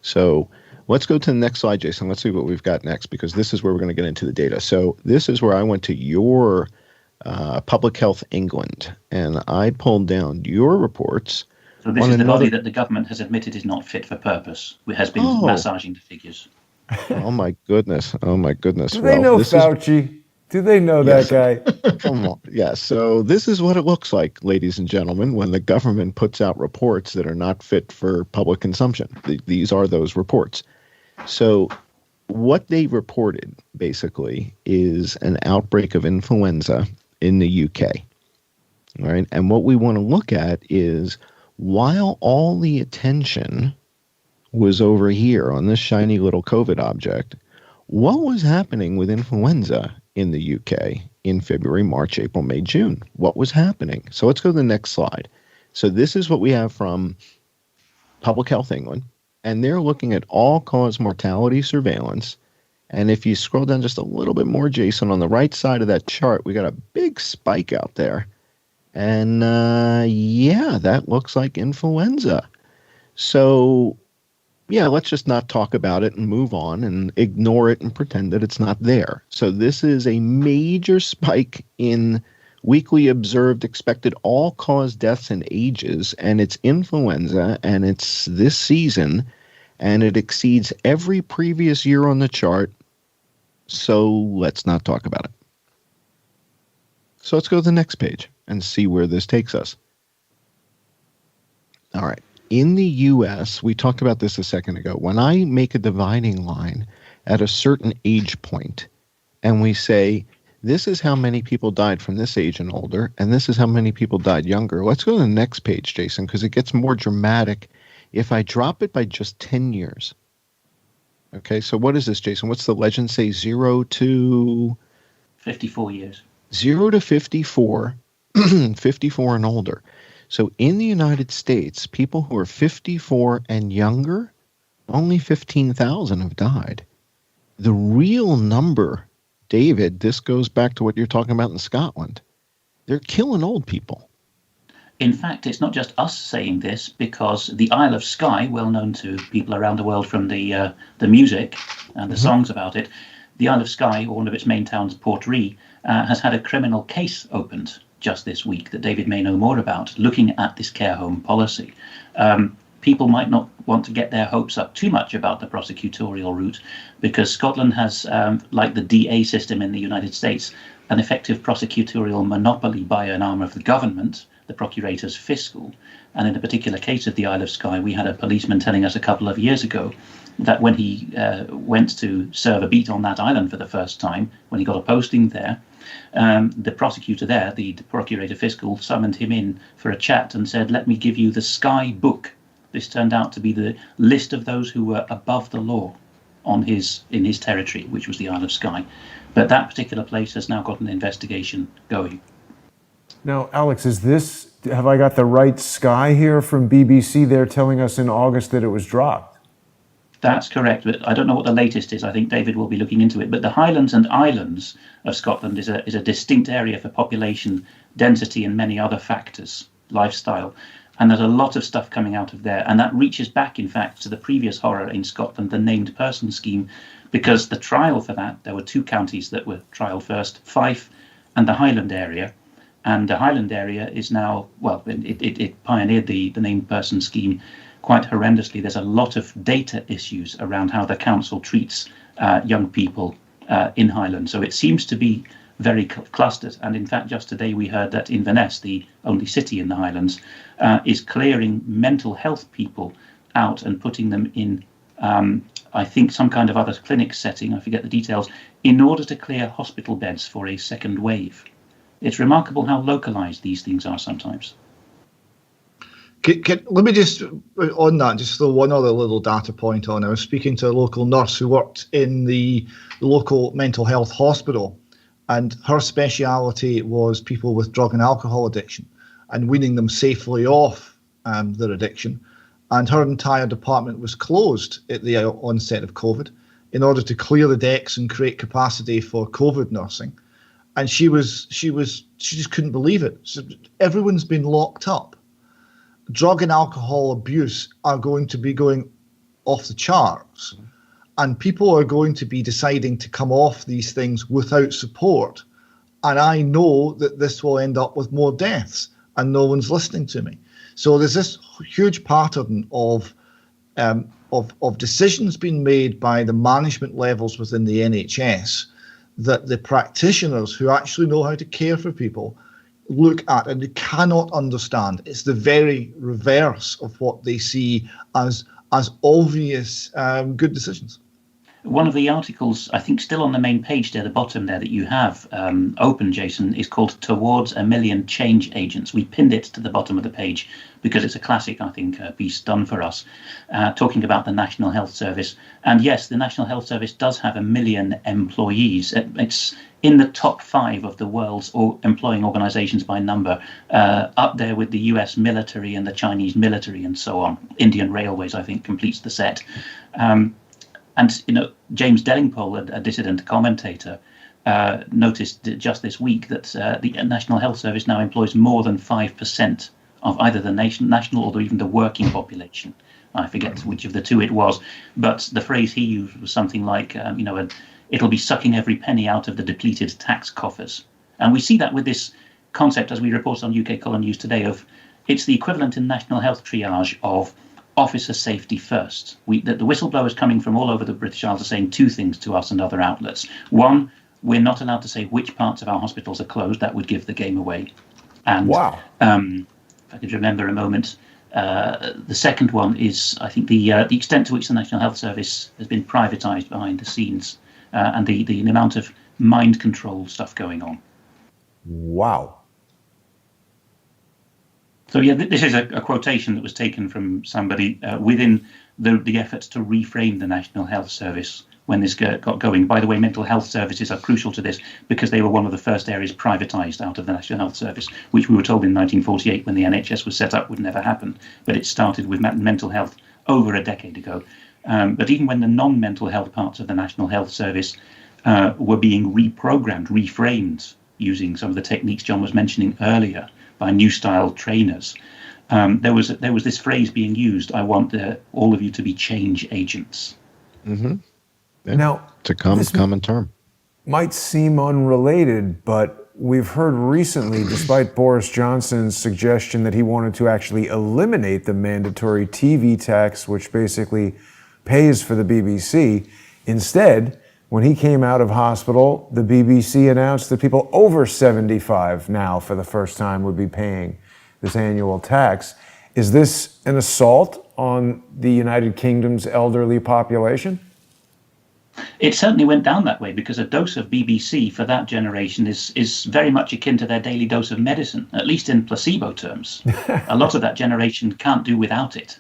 So let's go to the next slide, Jason. Let's see what we've got next, because this is where we're going to get into the data. So this is where I went to your Public Health England, and I pulled down your reports. So this is the body that the government has admitted is not fit for purpose. It has been massaging the figures. Oh, my goodness. Oh, my goodness. Do they know Fauci? Do they know that guy? Come on. Yeah. So this is what it looks like, ladies and gentlemen, when the government puts out reports that are not fit for public consumption. These are those reports. So what they reported, basically, is an outbreak of influenza in the UK. All right. And what we want to look at is, while all the attention was over here on this shiny little COVID object, what was happening with influenza in the UK in February, March, April, May, June? What was happening? So let's go to the next slide. So this is what we have from Public Health England, and they're looking at all-cause mortality surveillance. And if you scroll down just a little bit more, Jason, on the right side of that chart, we got a big spike out there. And yeah, that looks like influenza. So yeah, let's just not talk about it and move on and ignore it and pretend that it's not there. So this is a major spike in weekly observed expected all-cause deaths and ages, and it's influenza, and it's this season, and it exceeds every previous year on the chart. So let's not talk about it. So let's go to the next page and see where this takes us. All right. In the U.S., we talked about this a second ago. When I make a dividing line at a certain age point, and we say, this is how many people died from this age and older, and this is how many people died younger. Let's go to the next page, Jason, because it gets more dramatic if I drop it by just 10 years. Okay, so what is this, Jason? What's the legend say? 0 to 54 years. 0 to 54, 54 and older. So in the United States, people who are 54 and younger, only 15,000 have died. The real number, David, this goes back to what you're talking about in Scotland. They're killing old people. In fact, it's not just us saying this, because the Isle of Skye, well known to people around the world from the music and the songs about it, the Isle of Skye, or one of its main towns, Portree, has had a criminal case opened just this week that David may know more about, looking at this care home policy. People might not want to get their hopes up too much about the prosecutorial route, because Scotland has, like the DA system in the United States, an effective prosecutorial monopoly by an arm of the government, the Procurator's Fiscal. And in the particular case of the Isle of Skye, we had a policeman telling us a couple of years ago that when he went to serve a beat on that island for the first time, when he got a posting there, the prosecutor there, the Procurator Fiscal, summoned him in for a chat and said, "Let me give you the Skye book." This turned out to be the list of those who were above the law in his territory, which was the Isle of Skye. But that particular place has now got an investigation going. Now, Alex, have I got the right Sky here from BBC? They're telling us in August that it was dropped. That's correct, but I don't know what the latest is. I think David will be looking into it. But the Highlands and Islands of Scotland is a distinct area for population density and many other factors, lifestyle. And there's a lot of stuff coming out of there. And that reaches back, in fact, to the previous horror in Scotland, the named person scheme, because the trial for that, there were two counties that were trialed first, Fife and the Highland area. And the Highland area is now, well, it pioneered the named person scheme quite horrendously. There's a lot of data issues around how the council treats young people in Highland. So it seems to be very clustered. And in fact, just today we heard that Inverness, the only city in the Highlands, is clearing mental health people out and putting them in, I think, some kind of other clinic setting, I forget the details, in order to clear hospital beds for a second wave. It's remarkable how localized these things are sometimes. Let me just, on that, just throw one other little data point on. I was speaking to a local nurse who worked in the local mental health hospital, and her speciality was people with drug and alcohol addiction and weaning them safely off their addiction. And her entire department was closed at the onset of COVID in order to clear the decks and create capacity for COVID nursing. And she just couldn't believe it. So everyone's been locked up. Drug and alcohol abuse are going to be going off the charts, and people are going to be deciding to come off these things without support. And I know that this will end up with more deaths, and no one's listening to me. So there's this huge pattern of decisions being made by the management levels within the NHS that the practitioners who actually know how to care for people look at and they cannot understand. It's the very reverse of what they see as obvious good decisions. One of the articles, I think still on the main page there, the bottom there that you have open, Jason, is called Towards a Million Change Agents. We pinned it to the bottom of the page because it's a classic, I think, piece done for us, talking about the National Health Service. And yes, the National Health Service does have 1 million employees. It's in the top 5 of the world's employing organizations by number, up there with the US military and the Chinese military and so on. Indian Railways, I think, completes the set. And, you know, James Dellingpole, a dissident commentator, noticed just this week that the National Health Service now employs more than 5% of either the national or even the working population. I forget which of the two it was, but the phrase he used was something like, it'll be sucking every penny out of the depleted tax coffers. And we see that with this concept, as we report on UK Column News today, of it's the equivalent in national health triage of officer safety first. The whistleblowers coming from all over the British Isles are saying two things to us and other outlets. One, we're not allowed to say which parts of our hospitals are closed. That would give the game away. And wow. If I could remember a moment, the second one is, I think, the extent to which the National Health Service has been privatised behind the scenes and the amount of mind control stuff going on. Wow. So yeah, this is a quotation that was taken from somebody within the efforts to reframe the National Health Service when this got going. By the way, mental health services are crucial to this because they were one of the first areas privatised out of the National Health Service, which we were told in 1948 when the NHS was set up would never happen. But it started with mental health over a decade ago. But even when the non-mental health parts of the National Health Service were being reprogrammed, reframed, using some of the techniques John was mentioning earlier by new style trainers, there was this phrase being used: "I want all of you to be change agents." Mm-hmm. Yeah. Now, it's a common term. Might seem unrelated, but we've heard recently, despite Boris Johnson's suggestion that he wanted to actually eliminate the mandatory TV tax, which basically pays for the BBC, instead, when he came out of hospital, the BBC announced that people over 75 now, for the first time, would be paying this annual tax. Is this an assault on the United Kingdom's elderly population? It certainly went down that way, because a dose of BBC for that generation is very much akin to their daily dose of medicine, at least in placebo terms. A lot of that generation can't do without it.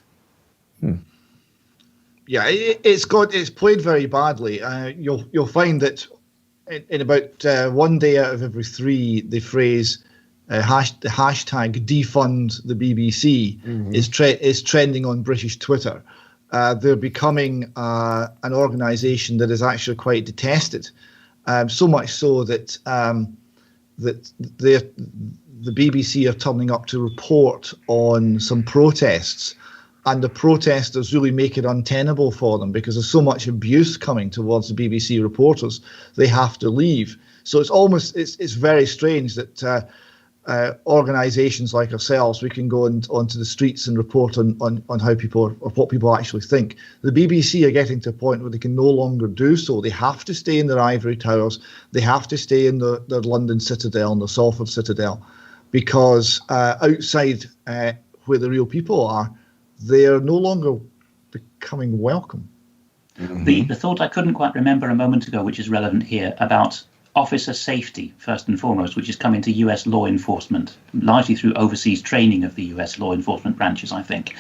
Yeah, it's played very badly. You'll find that in about 1 day out of every 3, the phrase the hashtag defund the BBC is trending on British Twitter. They're becoming an organisation that is actually quite detested, so much so that the BBC are turning up to report on some protests. And the protesters really make it untenable for them because there's so much abuse coming towards the BBC reporters. They have to leave. So it's very strange that organisations like ourselves, we can go onto the streets and report on how people or what people actually think. The BBC are getting to a point where they can no longer do so. They have to stay in their ivory towers. They have to stay in their London Citadel and their Salford Citadel, because outside where the real people are, they are no longer becoming welcome. The thought I couldn't quite remember a moment ago, which is relevant here, about officer safety, first and foremost, which has come into US law enforcement, largely through overseas training of the US law enforcement branches, I think.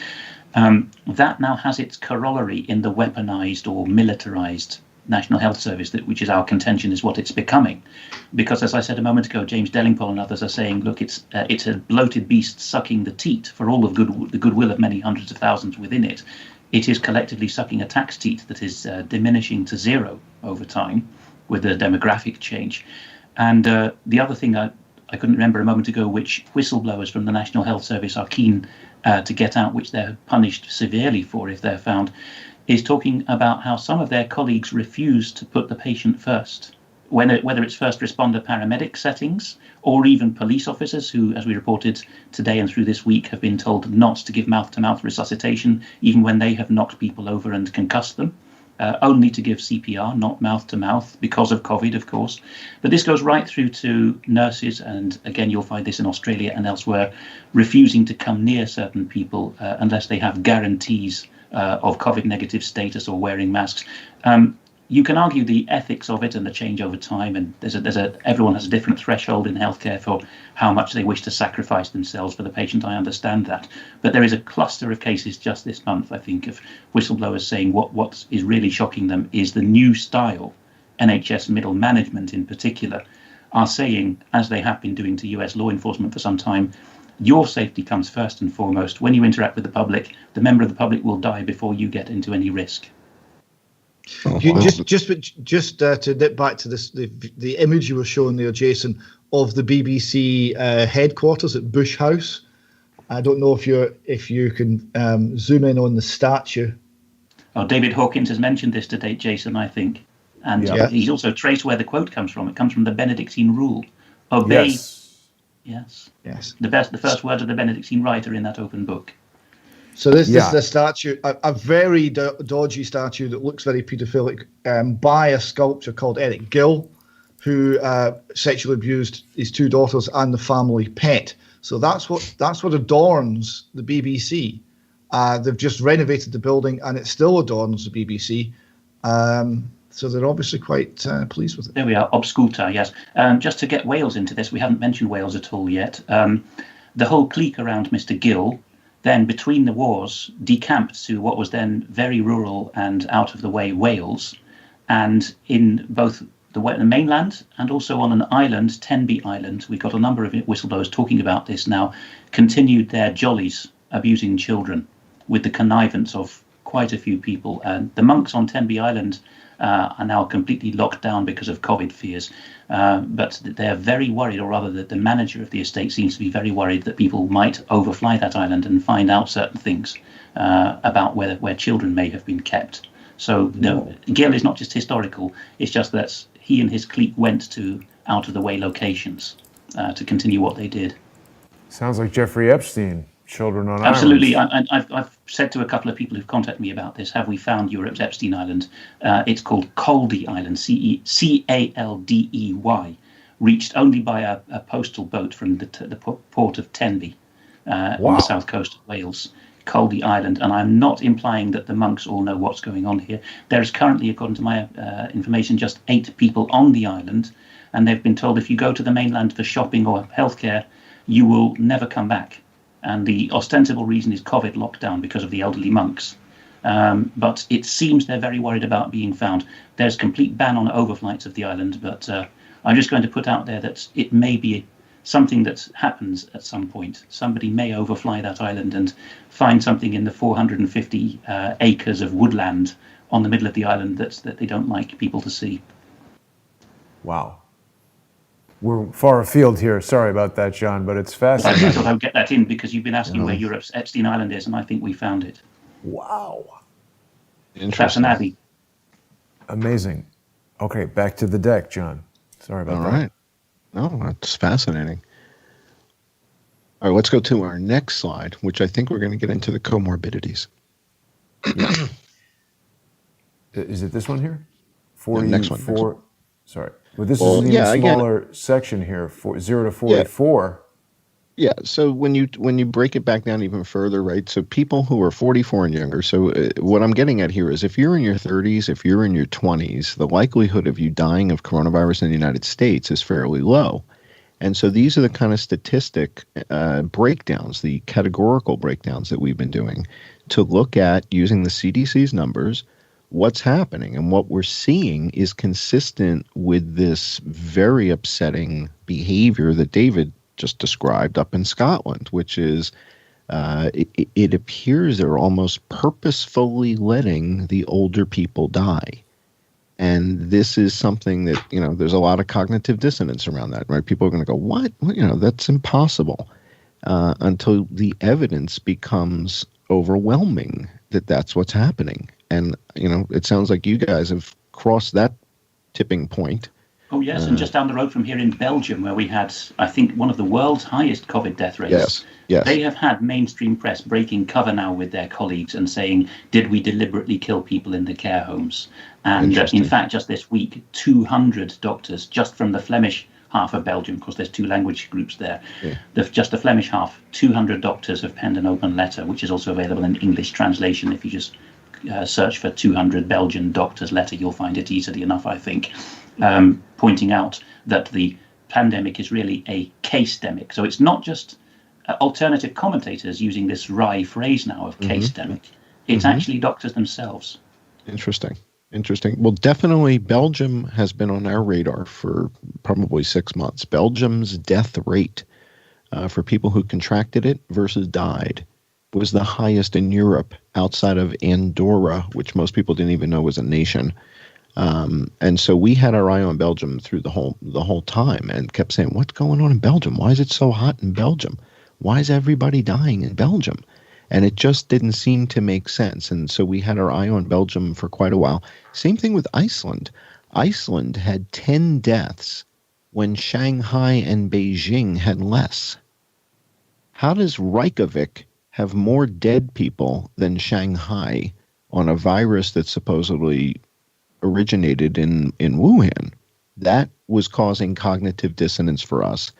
That now has its corollary in the weaponized or militarized National Health Service, which is our contention is what it's becoming. Because, as I said a moment ago, James Dellingpole and others are saying, look, it's a bloated beast sucking the teat for all of the goodwill of many hundreds of thousands within it. It is collectively sucking a tax teat that is diminishing to zero over time with the demographic change. And the other thing I couldn't remember a moment ago, which whistleblowers from the National Health Service are keen to get out, which they're punished severely for if they're found, is talking about how some of their colleagues refuse to put the patient first, whether it's first responder paramedic settings or even police officers who, as we reported today and through this week, have been told not to give mouth-to-mouth resuscitation, even when they have knocked people over and concussed them, only to give CPR, not mouth-to-mouth, because of COVID, of course. But this goes right through to nurses, and again, you'll find this in Australia and elsewhere, refusing to come near certain people unless they have guarantees of COVID negative status or wearing masks. You can argue the ethics of it and the change over time, and everyone has a different threshold in healthcare for how much they wish to sacrifice themselves for the patient. I understand that, but there is a cluster of cases just this month, I think, of whistleblowers saying what is really shocking them is the new style. NHS middle management in particular are saying, as they have been doing to US law enforcement for some time, your safety comes first and foremost. When you interact with the public, the member of the public will die before you get into any risk. Just to dip back to this, the image you were showing there, Jason, of the BBC headquarters at Bush House. I don't know if you can zoom in on the statue. Oh, David Hawkins has mentioned this to date, Jason, I think, and he's also traced where the quote comes from. It comes from the Benedictine rule: obey. Yes. The first words of the Benedictine rite are in that open book. So this is a statue, a very dodgy statue that looks very paedophilic, by a sculptor called Eric Gill, who sexually abused his 2 daughters and the family pet. So that's what adorns the BBC. They've just renovated the building, and it still adorns the BBC. So they're obviously quite pleased with it. There we are, obsculta, yes. Just to get Wales into this, we haven't mentioned Wales at all yet. The whole clique around Mr. Gill then, between the wars, decamped to what was then very rural and out of the way Wales. And in both the mainland and also on an island, Tenby Island, we've got a number of whistleblowers talking about this now, continued their jollies abusing children with the connivance of quite a few people. And the monks on Tenby Island are now completely locked down because of COVID fears. But they're very worried, or rather the manager of the estate seems to be very worried that people might overfly that island and find out certain things about where children may have been kept. So no, Gil is not just historical, it's just that he and his clique went to out-of-the-way locations to continue what they did. Sounds like Jeffrey Epstein, Children on Absolutely. Islands. I've said to a couple of people who've contacted me about this, have we found Europe's Epstein Island? It's called Caldey Island, Caldey, reached only by a postal boat from the port of Tenby on the south coast of Wales. Caldey Island, and I'm not implying that the monks all know what's going on here. There is currently, according to my information, just 8 people on the island, and they've been told if you go to the mainland for shopping or healthcare, you will never come back. And the ostensible reason is COVID lockdown because of the elderly monks. But it seems they're very worried about being found. There's complete ban on overflights of the island, but I'm just going to put out there that it may be something that happens at some point. Somebody may overfly that island and find something in the 450 acres of woodland on the middle of the island that they don't like people to see. Wow. We're far afield here. Sorry about that, John, but it's I fascinating. thought I would get that in because you've been asking where Europe's Epstein Island is, and I think we found it. Wow. That's an abbey. Amazing. Okay, back to the deck, John. Sorry about that. All right. No, that's fascinating. All right, let's go to our next slide, which I think we're going to get into the comorbidities. Is it this one here? Next one. Sorry. Well, this is an even smaller section here, 0 to 44. Yeah. So when you break it back down even further, right? So people who are 44 and younger. So what I'm getting at here is if you're in your 30s, if you're in your 20s, the likelihood of you dying of coronavirus in the United States is fairly low. And so these are the kind of statistic breakdowns, the categorical breakdowns that we've been doing to look at using the CDC's numbers, what's happening. And what we're seeing is consistent with this very upsetting behavior that David just described up in Scotland, which is it appears they're almost purposefully letting the older people die. And this is something that, there's a lot of cognitive dissonance around that, right? People are going to go, what? That's impossible until the evidence becomes overwhelming that that's what's happening. And, it sounds like you guys have crossed that tipping point. Oh, yes, and just down the road from here in Belgium, where we had, I think, one of the world's highest COVID death rates. Yes. They have had mainstream press breaking cover now with their colleagues and saying, did we deliberately kill people in the care homes? And in fact, just this week, 200 doctors, just from the Flemish half of Belgium, because there's 2 language groups there, just the Flemish half, 200 doctors have penned an open letter, which is also available in English translation. If you just search for 200 Belgian doctors letter, you'll find it easily enough, I think. Pointing out that the pandemic is really a case-demic. So it's not just alternative commentators using this wry phrase now of case-demic. It's actually doctors themselves. Interesting. Well, definitely Belgium has been on our radar for probably 6 months. Belgium's death rate for people who contracted it versus died was the highest in Europe outside of Andorra, which most people didn't even know was a nation. And so we had our eye on Belgium through the whole time and kept saying, what's going on in Belgium? Why is it so hot in Belgium? Why is everybody dying in Belgium? And it just didn't seem to make sense. And so we had our eye on Belgium for quite a while. Same thing with Iceland. Iceland had 10 deaths when Shanghai and Beijing had less. How does Reykjavik have more dead people than Shanghai on a virus that supposedly originated in Wuhan? That was causing cognitive dissonance for us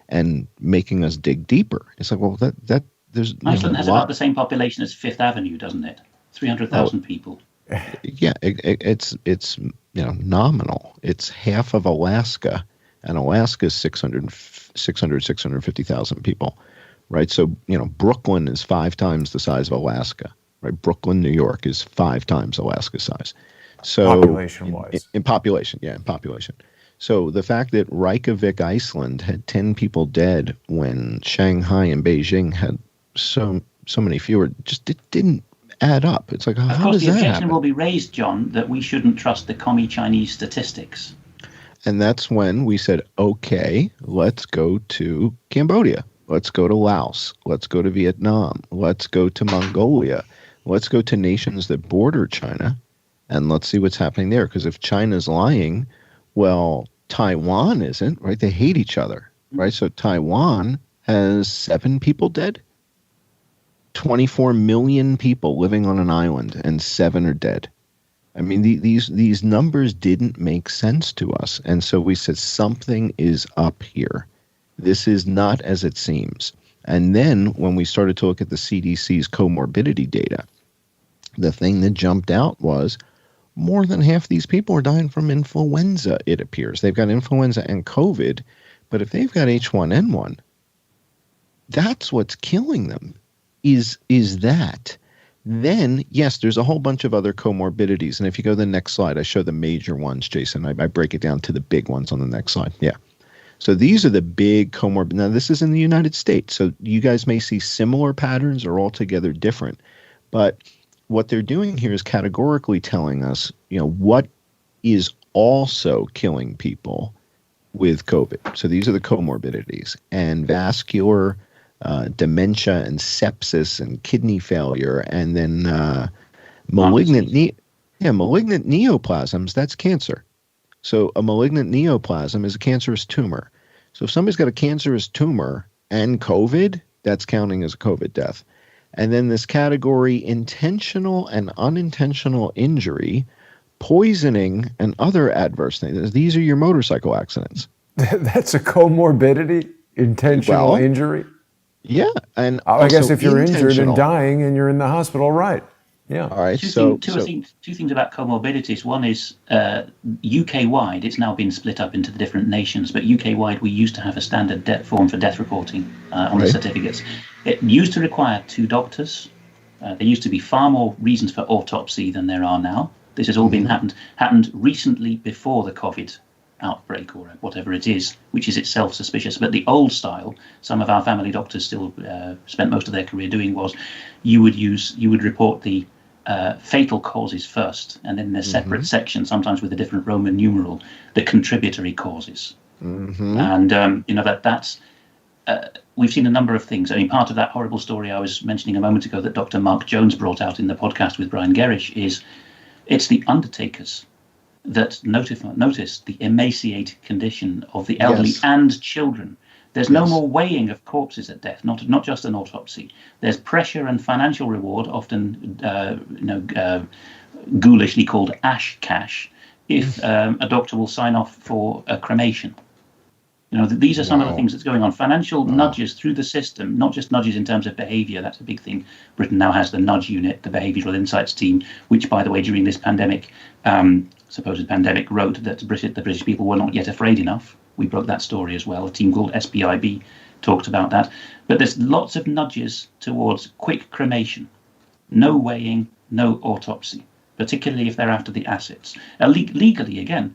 and making us dig deeper. It's like, well, that there's Iceland has about the same population as Fifth Avenue, doesn't it? 300,000 people. Yeah, it's nominal. It's half of Alaska, and Alaska is 650,000 people, right? So Brooklyn is 5 times the size of Alaska, right? Brooklyn, New York is 5 times Alaska's size. So Population-wise. in population, yeah, in population. So the fact that Reykjavik, Iceland had 10 people dead when Shanghai and Beijing had so many fewer, it didn't add up. It's like, Of how course, does the that objection happen? will be raised, John, that we shouldn't trust the commie Chinese statistics. And that's when we said, okay, let's go to Cambodia. Let's go to Laos. Let's go to Vietnam. Let's go to Mongolia. Let's go to nations that border China, and let's see what's happening there. Because if China's lying, well, Taiwan isn't, right? They hate each other, right? So Taiwan has 7 people dead, 24 million people living on an island, and 7 are dead. I mean, these numbers didn't make sense to us. And so we said something is up here. This is not as it seems. And then when we started to look at the CDC's comorbidity data, the thing that jumped out was more than half these people are dying from influenza, it appears. They've got influenza and COVID, but if they've got H1N1, that's what's killing them, is that. Then, yes, there's a whole bunch of other comorbidities. And if you go to the next slide, I show the major ones, Jason. I break it down to the big ones on the next slide. Yeah. So these are the big comorbid. Now, this is in the United States. So you guys may see similar patterns or altogether different. But what they're doing here is categorically telling us, what is also killing people with COVID. So these are the comorbidities. And vascular dementia and sepsis and kidney failure, and then malignant neoplasms, that's cancer. So a malignant neoplasm is a cancerous tumor. So if somebody's got a cancerous tumor and COVID, that's counting as a COVID death. And then this category, intentional and unintentional injury, poisoning, and other adverse things. These are your motorcycle accidents. That's a comorbidity, intentional injury? Yeah, and I guess if you're injured and dying and you're in the hospital, right? Yeah. All right. Two things about comorbidities. One is UK-wide. It's now been split up into the different nations, but UK-wide we used to have a standard form for death reporting on the certificates. It used to require 2 doctors. There used to be far more reasons for autopsy than there are now. This has all happened recently before the COVID outbreak or whatever it is, which is itself suspicious. But the old style, some of our family doctors still spent most of their career doing, was you would report the fatal causes first, and then in a separate section, sometimes with a different Roman numeral, the contributory causes. And that's we've seen a number of things. I mean, part of that horrible story I was mentioning a moment ago that Dr. Mark Jones brought out in the podcast with Brian Gerrish is it's the undertakers that noticed the emaciated condition of the elderly and children. There's no more weighing of corpses at death, not just an autopsy. There's pressure and financial reward, often ghoulishly called ash cash, if a doctor will sign off for a cremation. These are some of the things that's going on. Financial nudges through the system, not just nudges in terms of behaviour. That's a big thing. Britain now has the nudge unit, the behavioural insights team, which, by the way, during this pandemic, supposed pandemic, wrote that the British people were not yet afraid enough. We broke that story as well. A team called SPIB talked about that. But there's lots of nudges towards quick cremation, no weighing, no autopsy, particularly if they're after the assets. Legally, again,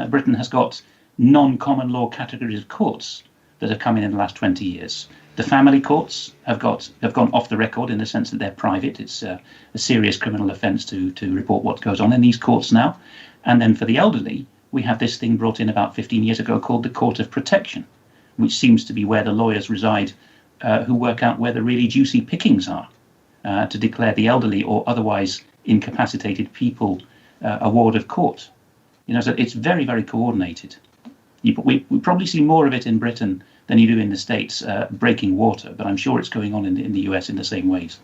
Britain has got non-common law categories of courts that have come in the last 20 years. The family courts have gone off the record in the sense that they're private. It's a serious criminal offence to report what goes on in these courts now. And then for the elderly, we have this thing brought in about 15 years ago called the Court of Protection, which seems to be where the lawyers reside who work out where the really juicy pickings are to declare the elderly or otherwise incapacitated people a ward of court. So it's very, very coordinated. We probably see more of it in Britain than you do in the States, breaking water, but I'm sure it's going on in the US in the same ways.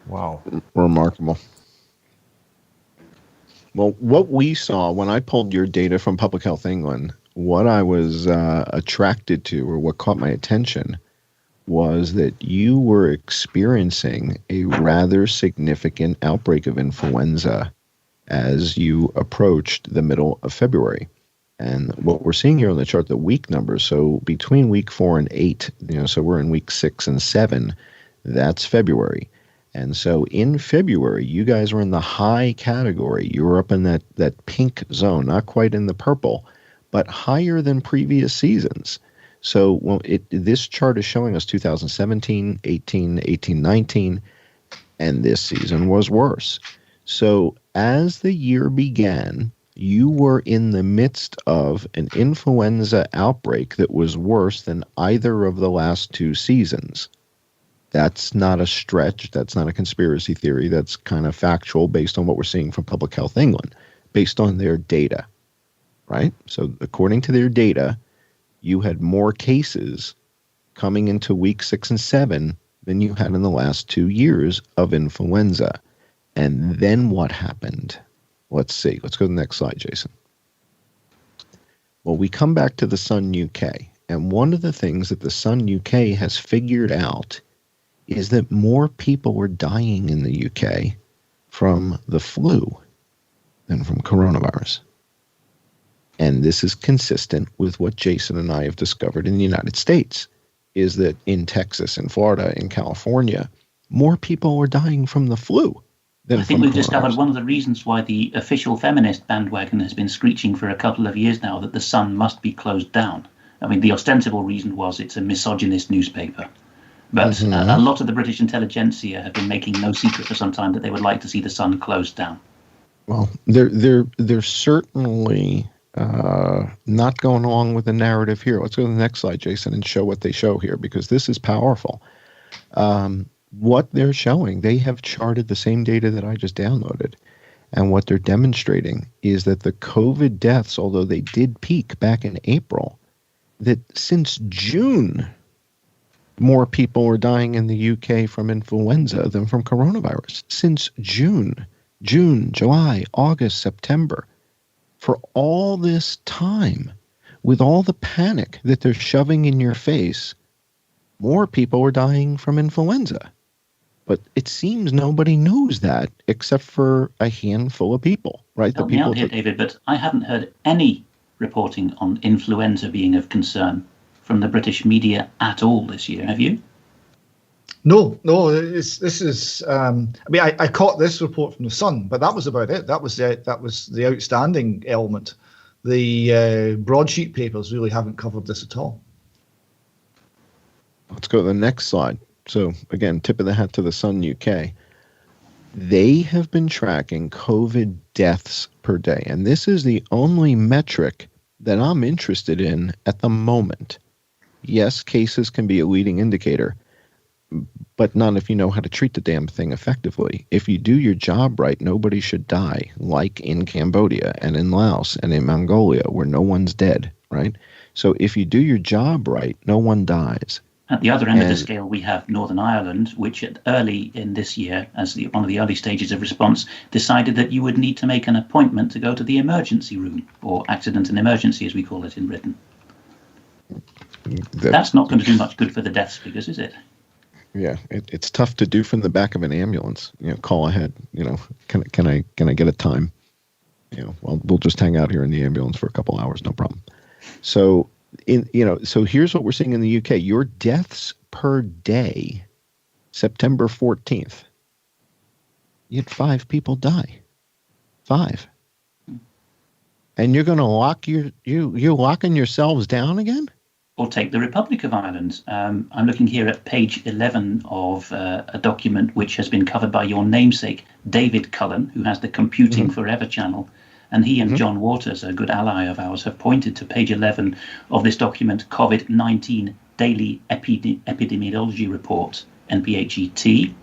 Wow. Remarkable. Well, what we saw when I pulled your data from Public Health England, what I was attracted to, or what caught my attention, was that you were experiencing a rather significant outbreak of influenza as you approached the middle of February. And what we're seeing here on the chart, the week numbers, so between week 4 and 8, so we're in week 6 and 7, that's February. And so in February, you guys were in the high category. You were up in that pink zone, not quite in the purple, but higher than previous seasons. So this chart is showing us 2017, 18, 19, and this season was worse. So as the year began, you were in the midst of an influenza outbreak that was worse than either of the last two seasons. That's not a stretch. That's not a conspiracy theory. That's kind of factual based on what we're seeing from Public Health England, based on their data, right? So according to their data, you had more cases coming into week 6 and 7 than you had in the last 2 years of influenza. And then what happened? Let's see. Let's go to the next slide, Jason. Well, we come back to the Sun UK. And one of the things that the Sun UK has figured out is that more people were dying in the UK from the flu than from coronavirus. And this is consistent with what Jason and I have discovered in the United States, is that in Texas, in Florida, in California, more people were dying from the flu than from coronavirus. I think we've discovered one of the reasons why the official feminist bandwagon has been screeching for a couple of years now that the Sun must be closed down. I mean, the ostensible reason was it's a misogynist newspaper. But a lot of the British intelligentsia have been making no secret for some time that they would like to see the Sun closed down. Well, they're certainly not going along with the narrative here. Let's go to the next slide, Jason, and show what they show here, because this is powerful. What they're showing, they have charted the same data that I just downloaded. And what they're demonstrating is that the COVID deaths, although they did peak back in April, that since June, more people were dying in the UK from influenza than from coronavirus. Since June, July, August, September. For all this time, with all the panic that they're shoving in your face, more people were dying from influenza. But it seems nobody knows that except for a handful of people, right? Help me out here, David, but I haven't heard any reporting on influenza being of concern from the British media at all this year. Have you? No. This is. I mean, I caught this report from the Sun, but that was about it. That was the outstanding element. The broadsheet papers really haven't covered this at all. Let's go to the next slide. So again, tip of the hat to the Sun UK. They have been tracking COVID deaths per day, and this is the only metric that I'm interested in at the moment. Yes, cases can be a leading indicator, but not if you know how to treat the damn thing effectively. If you do your job right, nobody should die, like in Cambodia and in Laos and in Mongolia, where no one's dead, right? So if you do your job right, no one dies. At the other end of the scale, we have Northern Ireland, which early in this year, as one of the early stages of response, decided that you would need to make an appointment to go to the emergency room, or accident and emergency, as we call it in Britain. That's not going to do much good for the deaths figures, is it? Yeah, it's tough to do from the back of an ambulance. Call ahead. Can I get a time? Well, we'll just hang out here in the ambulance for a couple hours, no problem. So so here's what we're seeing in the UK. Your deaths per day, September 14th, you had 5 people die. 5. And you're going to lock you're locking yourselves down again? Or take the Republic of Ireland. I'm looking here at page 11 of a document which has been covered by your namesake, David Cullen, who has the Computing Forever channel. And he and John Waters, a good ally of ours, have pointed to page 11 of this document, COVID-19 Daily Epidemiology Report, NPHET.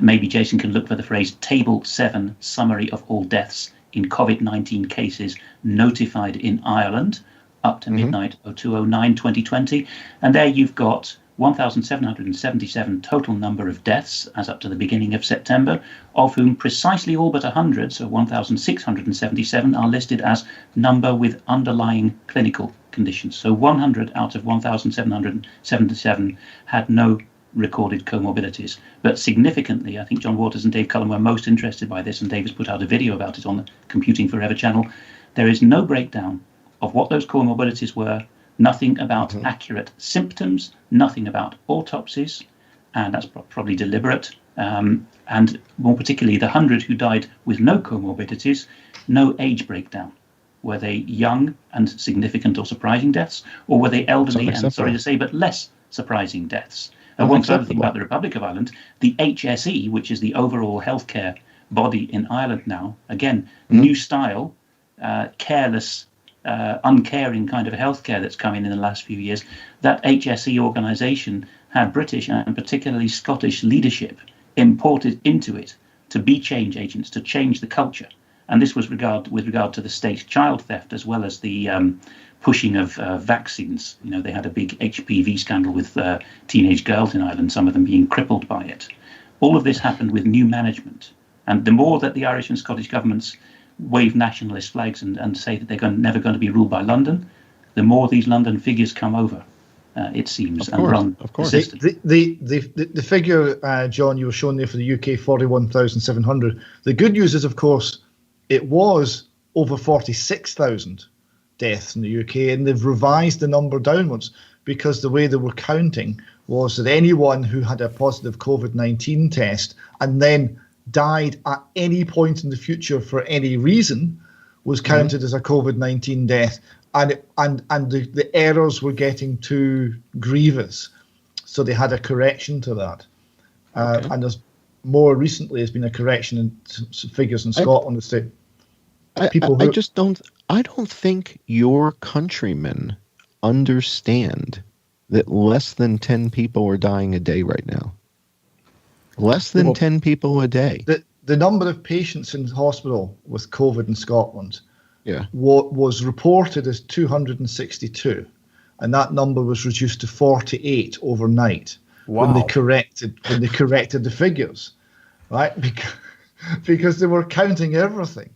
Maybe Jason can look for the phrase Table 7 Summary of All Deaths in COVID-19 Cases Notified in Ireland, up to midnight 02/09/2020. And there you've got 1,777 total number of deaths as up to the beginning of September, of whom precisely all but 100, so 1,677, are listed as number with underlying clinical conditions. So 100 out of 1,777 had no recorded comorbidities. But significantly, I think John Waters and Dave Cullen were most interested by this, and Dave has put out a video about it on the Computing Forever channel. There is no breakdown of what those comorbidities were, nothing about accurate symptoms, nothing about autopsies. and that's probably deliberate. And more particularly, the 100 who died with no comorbidities, no age breakdown. Were they young and significant or surprising deaths, or were they elderly and, sorry to say, but less surprising deaths? And one further thing about the Republic of Ireland, the HSE, which is the overall healthcare body in Ireland now, again, new style, careless, uncaring kind of healthcare that's come in the last few years. That HSE organisation had British and particularly Scottish leadership imported into it to be change agents, to change the culture. And this was with regard to the state child theft, as well as the pushing of vaccines. You know, they had a big HPV scandal with teenage girls in Ireland, some of them being crippled by it. All of this happened with new management. And the more that the Irish and Scottish governments wave nationalist flags and say that they're never going to be ruled by London, the more these London figures come over, it seems, and run. Of course. The figure, John, you were showing there for the UK, 41,700. The good news is, of course, it was over 46,000 deaths in the UK, and they've revised the number downwards because the way they were counting was that anyone who had a positive COVID-19 test and then died at any point in the future for any reason was counted as a COVID-19 death, and the errors were getting too grievous, so they had a correction to that. And there's more recently has been a correction in some figures in Scotland that say I don't think your countrymen understand that less than 10 people are dying a day right now. Less than 10 people a day. The number of patients in hospital with COVID in Scotland was reported as 262, and that number was reduced to 48 overnight when they corrected the figures, right? Because they were counting everything.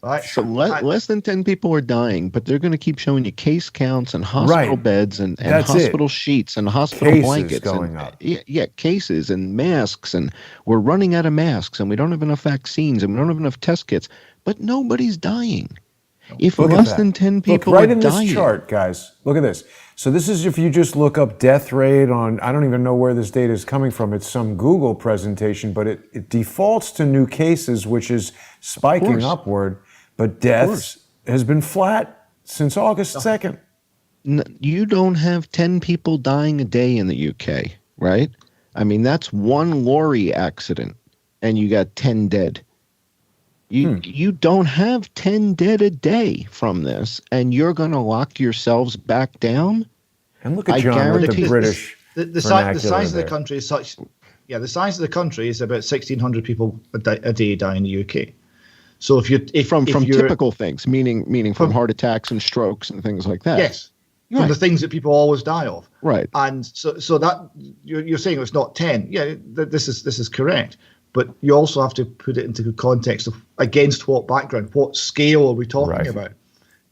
Right. So less than 10 people are dying, but they're going to keep showing you case counts and hospital beds and hospital sheets and hospital cases blankets going up. Cases and masks, and we're running out of masks, and we don't have enough vaccines, and we don't have enough test kits, but nobody's dying. If less than 10 people right are in dying, this chart, guys, look at this. So this is if you just look up death rate on, I don't even know where this data is coming from. It's some Google presentation, but it defaults to new cases, which is spiking upward. But deaths has been flat since August 2nd. You don't have 10 people dying a day in the UK, right? I mean, that's one lorry accident, and you got 10 dead. You don't have 10 dead a day from this, and you're going to lock yourselves back down? And look at John with the British the size of the country is such. Yeah, the size of the country is about 1,600 people a day die in the UK. So if from typical things, meaning from heart attacks and strokes and things like that. Yes, from the things that people always die of. Right. And so that you're saying it's not 10. Yeah, this is correct. But you also have to put it into the context of against what background, what scale are we talking about?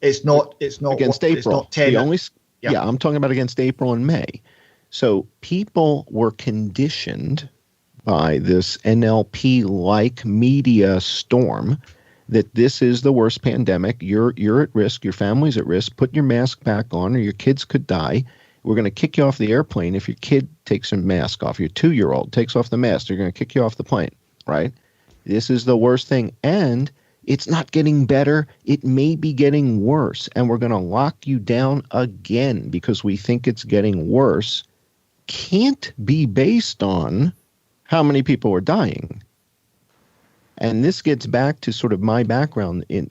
It's not against April. It's not 10. I'm talking about against April and May. So people were conditioned by this NLP-like media storm that this is the worst pandemic. You're at risk. Your family's at risk. Put your mask back on or your kids could die. We're going to kick you off the airplane if your kid takes your mask off. Your 2-year-old takes off the mask. They're going to kick you off the plane, right? This is the worst thing. And it's not getting better. It may be getting worse. And we're going to lock you down again because we think it's getting worse. Can't be based on how many people are dying. And this gets back to sort of my background in,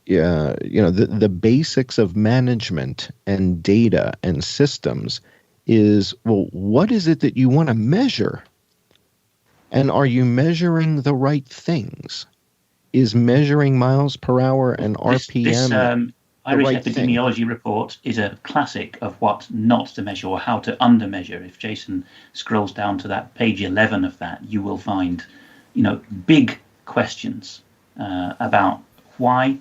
the basics of management and data and systems is, well, what is it that you want to measure? And are you measuring the right things? Is measuring miles per hour and RPM this Irish epidemiology report is a classic of what not to measure or how to undermeasure. If Jason scrolls down to that page 11 of that, you will find, big questions about why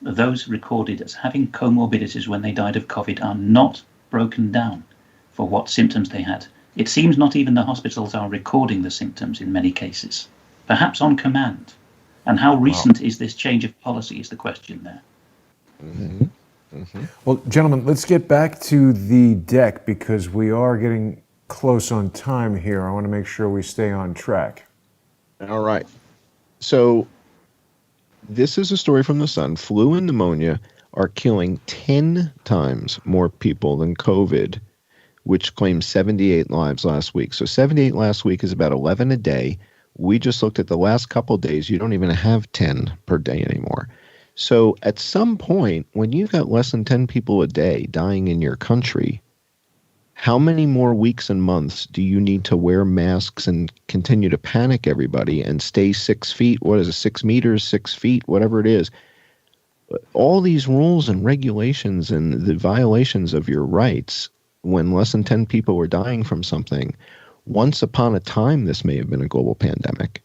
those recorded as having comorbidities when they died of COVID are not broken down for what symptoms they had. It seems not even the hospitals are recording the symptoms in many cases, perhaps on command. And how recent is this change of policy is the question there. Well, gentlemen, let's get back to the deck because we are getting close on time here. I want to make sure we stay on track. All right. So this is a story from the Sun. Flu and pneumonia are killing 10 times more people than COVID, which claimed 78 lives last week. So 78 last week is about 11 a day. We just looked at the last couple of days. You don't even have 10 per day anymore. So at some point, when you've got less than 10 people a day dying in your country, how many more weeks and months do you need to wear masks and continue to panic everybody and stay 6 feet? What is it, 6 meters, 6 feet, whatever it is? All these rules and regulations and the violations of your rights when less than 10 people were dying from something. Once upon a time, this may have been a global pandemic,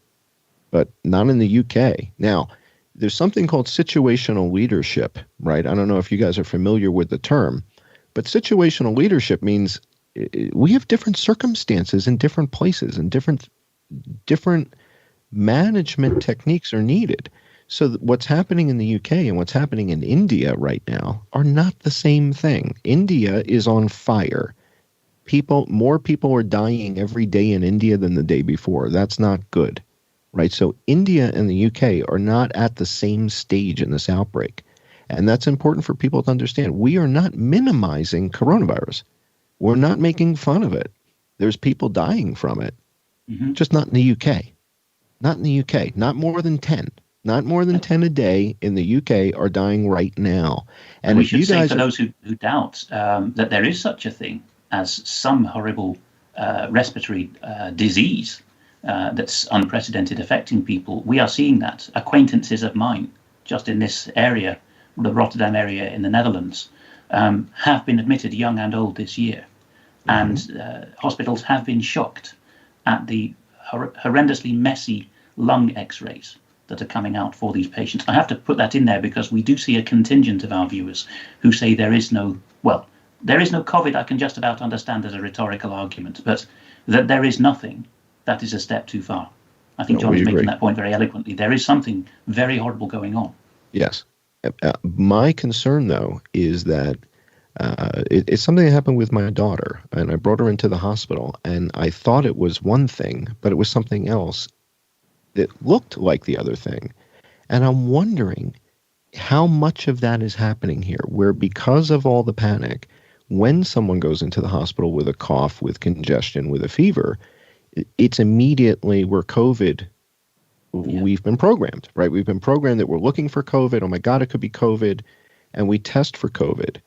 but not in the UK. Now, there's something called situational leadership, right? I don't know if you guys are familiar with the term, but situational leadership means we have different circumstances in different places, and different management techniques are needed. So what's happening in the UK and what's happening in India right now are not the same thing. India is on fire. More people are dying every day in India than the day before. That's not good, right? So India and the UK are not at the same stage in this outbreak. And that's important for people to understand. We are not minimizing coronavirus. We're not making fun of it. There's people dying from it, just not in the UK. Not in the UK. Not more than 10. Not more than 10 a day in the UK are dying right now. And we should say, for those who doubt that there is such a thing as some horrible respiratory disease that's unprecedented affecting people, we are seeing that. Acquaintances of mine, just in this area, the Rotterdam area in the Netherlands, have been admitted, young and old, this year. And hospitals have been shocked at the horrendously messy lung x-rays that are coming out for these patients. I have to put that in there because we do see a contingent of our viewers who say there is no COVID. I can just about understand as a rhetorical argument, but that there is nothing, that is a step too far. I think John is making that point very eloquently. There is something very horrible going on. Yes. My concern, though, is that it's something that happened with my daughter, and I brought her into the hospital, and I thought it was one thing, but it was something else that looked like the other thing. And I'm wondering how much of that is happening here, where because of all the panic, when someone goes into the hospital with a cough, with congestion, with a fever, it's immediately we're COVID. Yeah. We've been programmed, right? We've been programmed that we're looking for COVID. Oh my God, it could be COVID. And we test for COVID.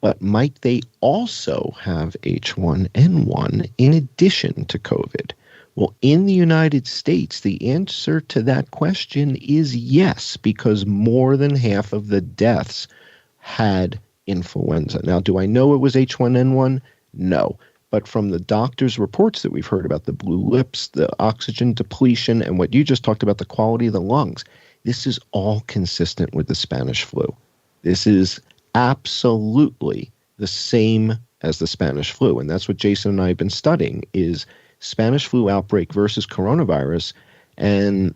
But might they also have H1N1 in addition to COVID? Well, in the United States, the answer to that question is yes, because more than half of the deaths had influenza. Now, do I know it was H1N1? No. But from the doctors' reports that we've heard about the blue lips, the oxygen depletion, and what you just talked about, the quality of the lungs, this is all consistent with the Spanish flu. This is absolutely the same as the Spanish flu. And that's what Jason and I have been studying, is Spanish flu outbreak versus coronavirus, and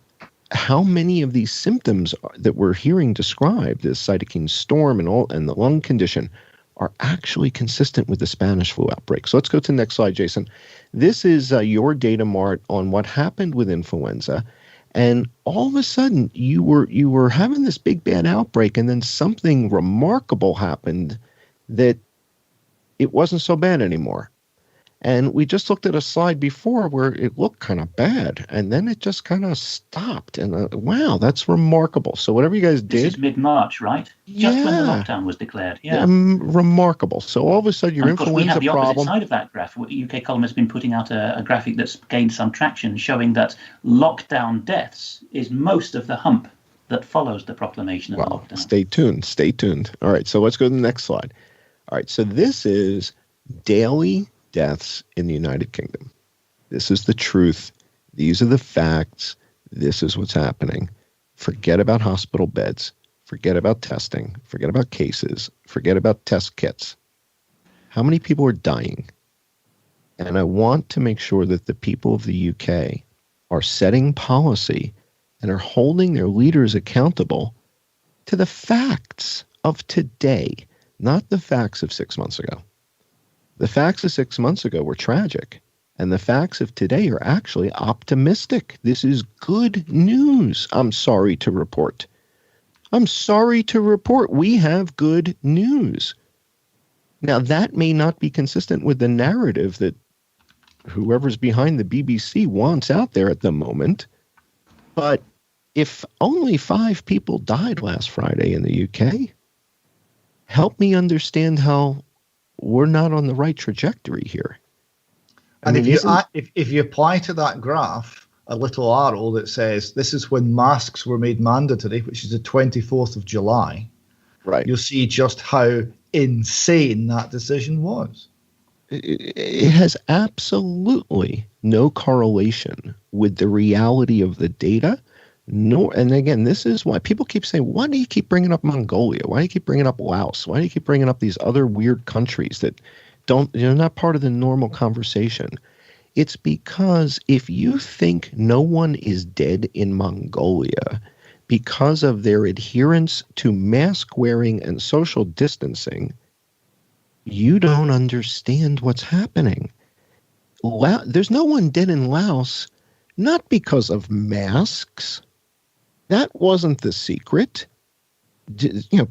how many of these symptoms that we're hearing described, this cytokine storm and the lung condition, are actually consistent with the Spanish flu outbreak. So let's go to the next slide, Jason. This is your data mart on what happened with influenza. And all of a sudden, you were having this big bad outbreak, and then something remarkable happened that it wasn't so bad anymore. And we just looked at a slide before where it looked kind of bad, and then it just kind of stopped. And wow, that's remarkable. So whatever you guys did. This is mid-March, right? Just when the lockdown was declared. Yeah. Remarkable. So all of a sudden, your influenza problem. We have the opposite side of that graph. UK Column has been putting out a graphic that's gained some traction, showing that lockdown deaths is most of the hump that follows the proclamation of the lockdown. Stay tuned. Stay tuned. All right. So let's go to the next slide. All right. So this is daily deaths in the United Kingdom. This is the truth. These are the facts. This is what's happening. Forget about hospital beds. Forget about testing. Forget about cases. Forget about test kits. How many people are dying? And I want to make sure that the people of the UK are setting policy and are holding their leaders accountable to the facts of today, not the facts of 6 months ago. The facts of 6 months ago were tragic, and the facts of today are actually optimistic. This is good news. I'm sorry to report. We have good news. Now, that may not be consistent with the narrative that whoever's behind the BBC wants out there at the moment, but if only 5 people died last Friday in the UK, help me understand how we're not on the right trajectory here. And if you apply to that graph a little arrow that says this is when masks were made mandatory, which is the 24th of July, right, you'll see just how insane that decision was. It has absolutely no correlation with the reality of the data. No, and again, this is why people keep saying, why do you keep bringing up Mongolia? Why do you keep bringing up Laos? Why do you keep bringing up these other weird countries that you're not part of the normal conversation? It's because if you think no one is dead in Mongolia because of their adherence to mask wearing and social distancing, you don't understand what's happening. There's no one dead in Laos, not because of masks. That wasn't the secret.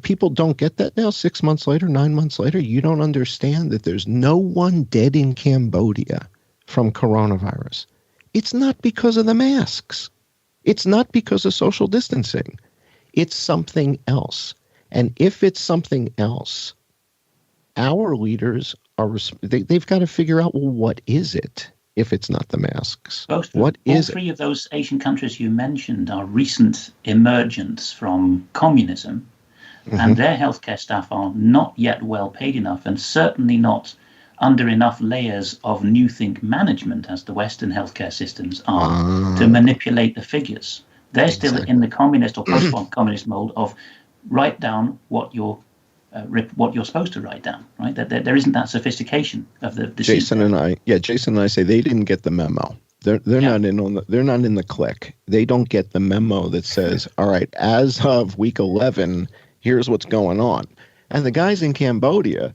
People don't get that now. 6 months later, 9 months later, you don't understand that there's no one dead in Cambodia from coronavirus. It's not because of the masks. It's not because of social distancing. It's something else. And if it's something else, our leaders they've got to figure out, well, what is it if it's not the masks? All three of those Asian countries you mentioned are recent emergents from communism, and their healthcare staff are not yet well paid enough, and certainly not under enough layers of new think management as the Western healthcare systems are to manipulate the figures. They're still in the communist or post-communist mold of write down what you're supposed to write down, right? That there isn't that sophistication of the Jason and I say they didn't get the memo. They're not in the clique. They don't get the memo that says, all right, as of week 11, here's what's going on. And the guys in Cambodia,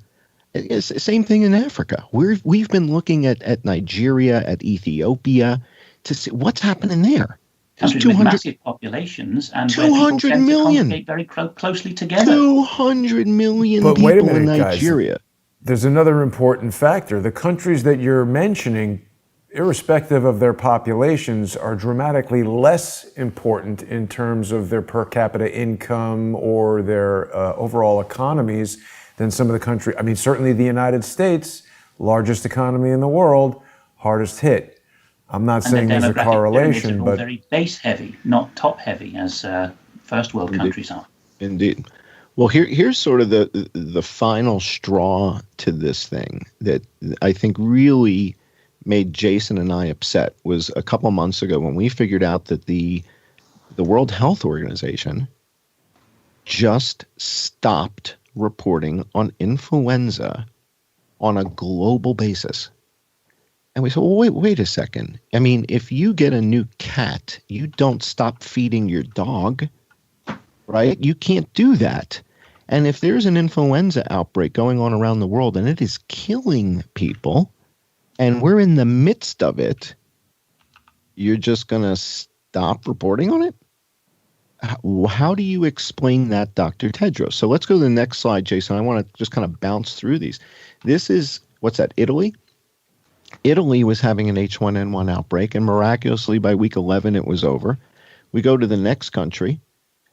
it's the same thing in Africa. We've been looking at Nigeria, at Ethiopia to see what's happening there. Countries with massive populations and 200 million to very closely together. 200 million but people wait a minute, in Nigeria. Guys. There's another important factor. The countries that you're mentioning, irrespective of their populations, are dramatically less important in terms of their per capita income or their overall economies than some of the countries. I mean, certainly the United States, largest economy in the world, hardest hit. I'm not saying there's a correlation, but very base heavy, not top heavy, as first world countries are. Indeed. Well, here's sort of the final straw to this thing that I think really made Jason and I upset was a couple months ago when we figured out that the World Health Organization just stopped reporting on influenza on a global basis. And we said, well, wait a second. I mean, if you get a new cat, you don't stop feeding your dog, right? You can't do that. And if there's an influenza outbreak going on around the world and it is killing people, and we're in the midst of it, you're just going to stop reporting on it? How do you explain that, Dr. Tedros? So let's go to the next slide, Jason. I want to just kind of bounce through these. This is, what's that, Italy? Italy was having an H1N1 outbreak, and miraculously by week 11 it was over. We go to the next country,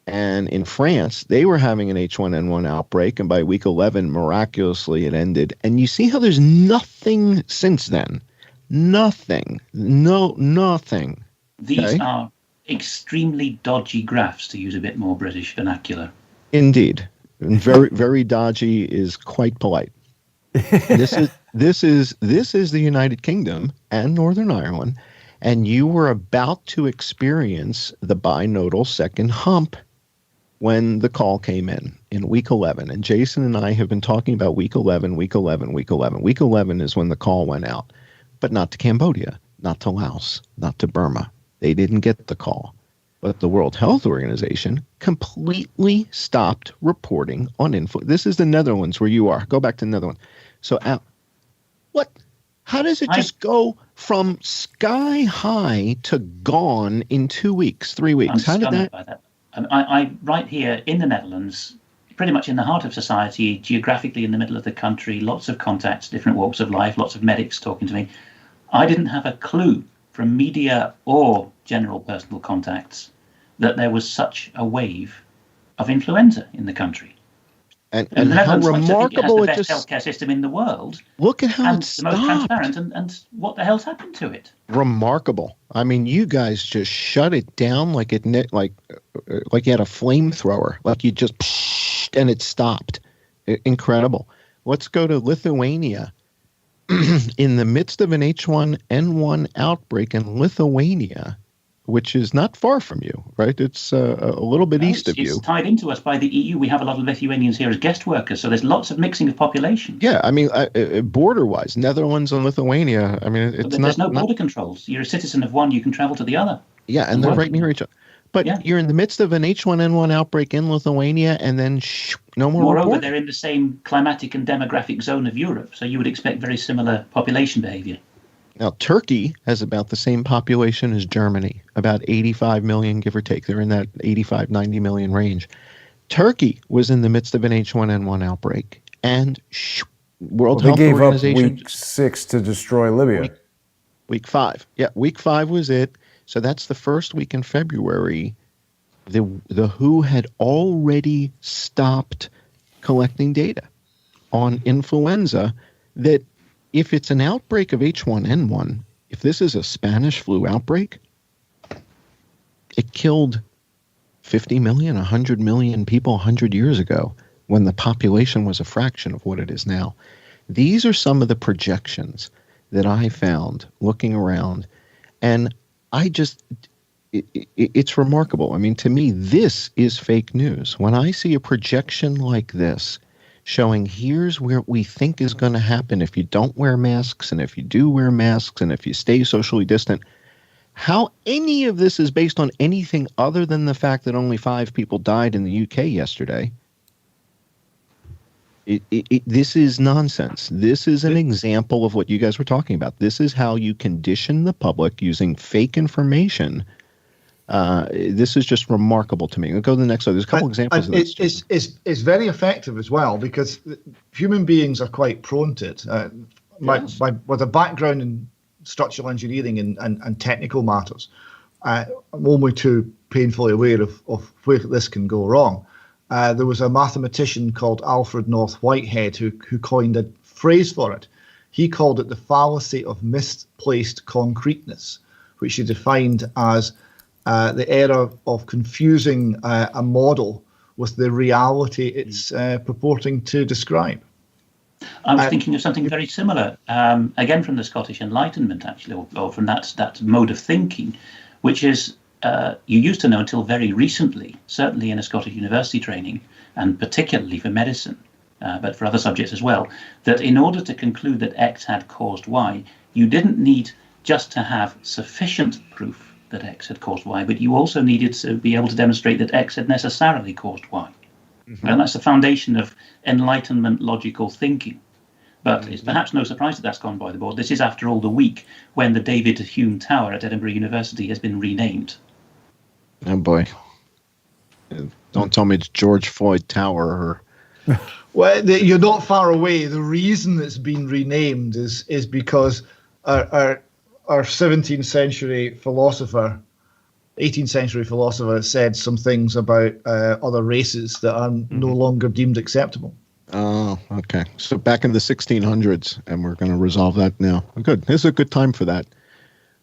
and in France, they were having an H1N1 outbreak, and by week 11, miraculously it ended. And you see how there's nothing since then. Nothing. Nothing. These are extremely dodgy graphs, to use a bit more British vernacular. Indeed. And very, very dodgy is quite polite. This is the United Kingdom and Northern Ireland, and you were about to experience the binodal second hump when the call came in week 11. And Jason and I have been talking about week 11. Week 11 is when the call went out, but not to Cambodia, not to Laos, not to Burma. They didn't get the call. But the World Health Organization completely stopped reporting on influenza. This is the Netherlands where you are. Go back to the Netherlands. So What? How does it just go from sky high to gone in 2 weeks, 3 weeks? I'm How did stunned by that. I right here in the Netherlands, pretty much in the heart of society, geographically in the middle of the country, lots of contacts, different walks of life, lots of medics talking to me. I didn't have a clue from media or general personal contacts that there was such a wave of influenza in the country. And the how Netherlands likes to think it has remarkable the it best just healthcare system in the world. look at how and it the most stopped. transparent, and what the hell's happened to it? Remarkable. I mean, you guys just shut it down like like you had a flamethrower, like you just and it stopped. Incredible. Let's go to Lithuania. In the midst of an H1N1 outbreak in Lithuania, which is not far from you, right? It's a little bit east of you. It's tied into us by the EU. We have a lot of Lithuanians here as guest workers, so there's lots of mixing of population. Yeah, I mean, border-wise, Netherlands and Lithuania, I mean, it's there's no border controls. You're a citizen of one, you can travel to the other. Yeah, and they're right near each other. But you're in the midst of an H1N1 outbreak in Lithuania, and then no more Moreover, reporting. they're in the same climatic and demographic zone of Europe, so you would expect very similar population behavior. Now, Turkey has about the same population as Germany, about 85 million, give or take. They're in that 85, 90 million range. Turkey was in the midst of an H1N1 outbreak, and World Health Organization... They gave up week 6 to destroy Libya. Week 5. Yeah, week 5 was it. So that's the first week in February. The WHO had already stopped collecting data on influenza that if it's an outbreak of H1N1, if this is a Spanish flu outbreak, it killed 50 million, 100 million people 100 years ago when the population was a fraction of what it is now. These are some of the projections that I found looking around, and it's remarkable. I mean, to me, this is fake news. When I see a projection like this showing here's where we think is going to happen if you don't wear masks, and if you do wear masks, and if you stay socially distant, how any of this is based on anything other than the fact that only 5 people died in the UK yesterday. This is nonsense. This is an example of what you guys were talking about. This is how you condition the public using fake information. This is just remarkable to me. We'll go to the next slide. There's a couple examples of this. It's very effective as well, because human beings are quite prone to it. With a background in structural engineering and technical matters, I'm only too painfully aware of where this can go wrong. There was a mathematician called Alfred North Whitehead who coined a phrase for it. He called it the fallacy of misplaced concreteness, which he defined as the error of confusing a model with the reality it's purporting to describe. I was thinking of something very similar, again from the Scottish Enlightenment, actually, or from that mode of thinking, which is you used to know until very recently, certainly in a Scottish university training, and particularly for medicine, but for other subjects as well, that in order to conclude that X had caused Y, you didn't need just to have sufficient proof that X had caused Y, but you also needed to be able to demonstrate that X had necessarily caused Y. Mm-hmm. And that's the foundation of Enlightenment logical thinking. But it's perhaps no surprise that that's gone by the board. This is, after all, the week when the David Hume Tower at Edinburgh University has been renamed. Oh, boy. Don't tell me it's George Floyd Tower. Well, you're not far away. The reason it's been renamed is because our 17th century philosopher, 18th century philosopher, said some things about other races that are no longer deemed acceptable. Oh, okay. So back in the 1600s, and we're going to resolve that now. Good. This is a good time for that.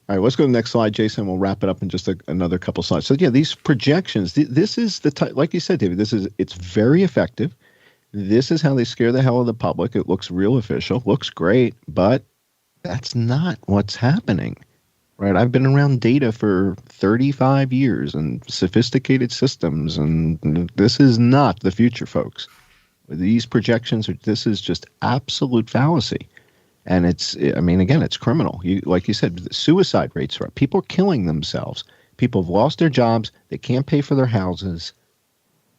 All right, let's go to the next slide, Jason. We'll wrap it up in just another couple slides. So, yeah, these projections, this is like you said, David, it's very effective. This is how they scare the hell out of the public. It looks real official, looks great, but that's not what's happening, right? I've been around data for 35 years and sophisticated systems, and this is not the future, folks. These projections, this is just absolute fallacy. And it's criminal. Like you said, the suicide rates are up. People are killing themselves. People have lost their jobs. They can't pay for their houses.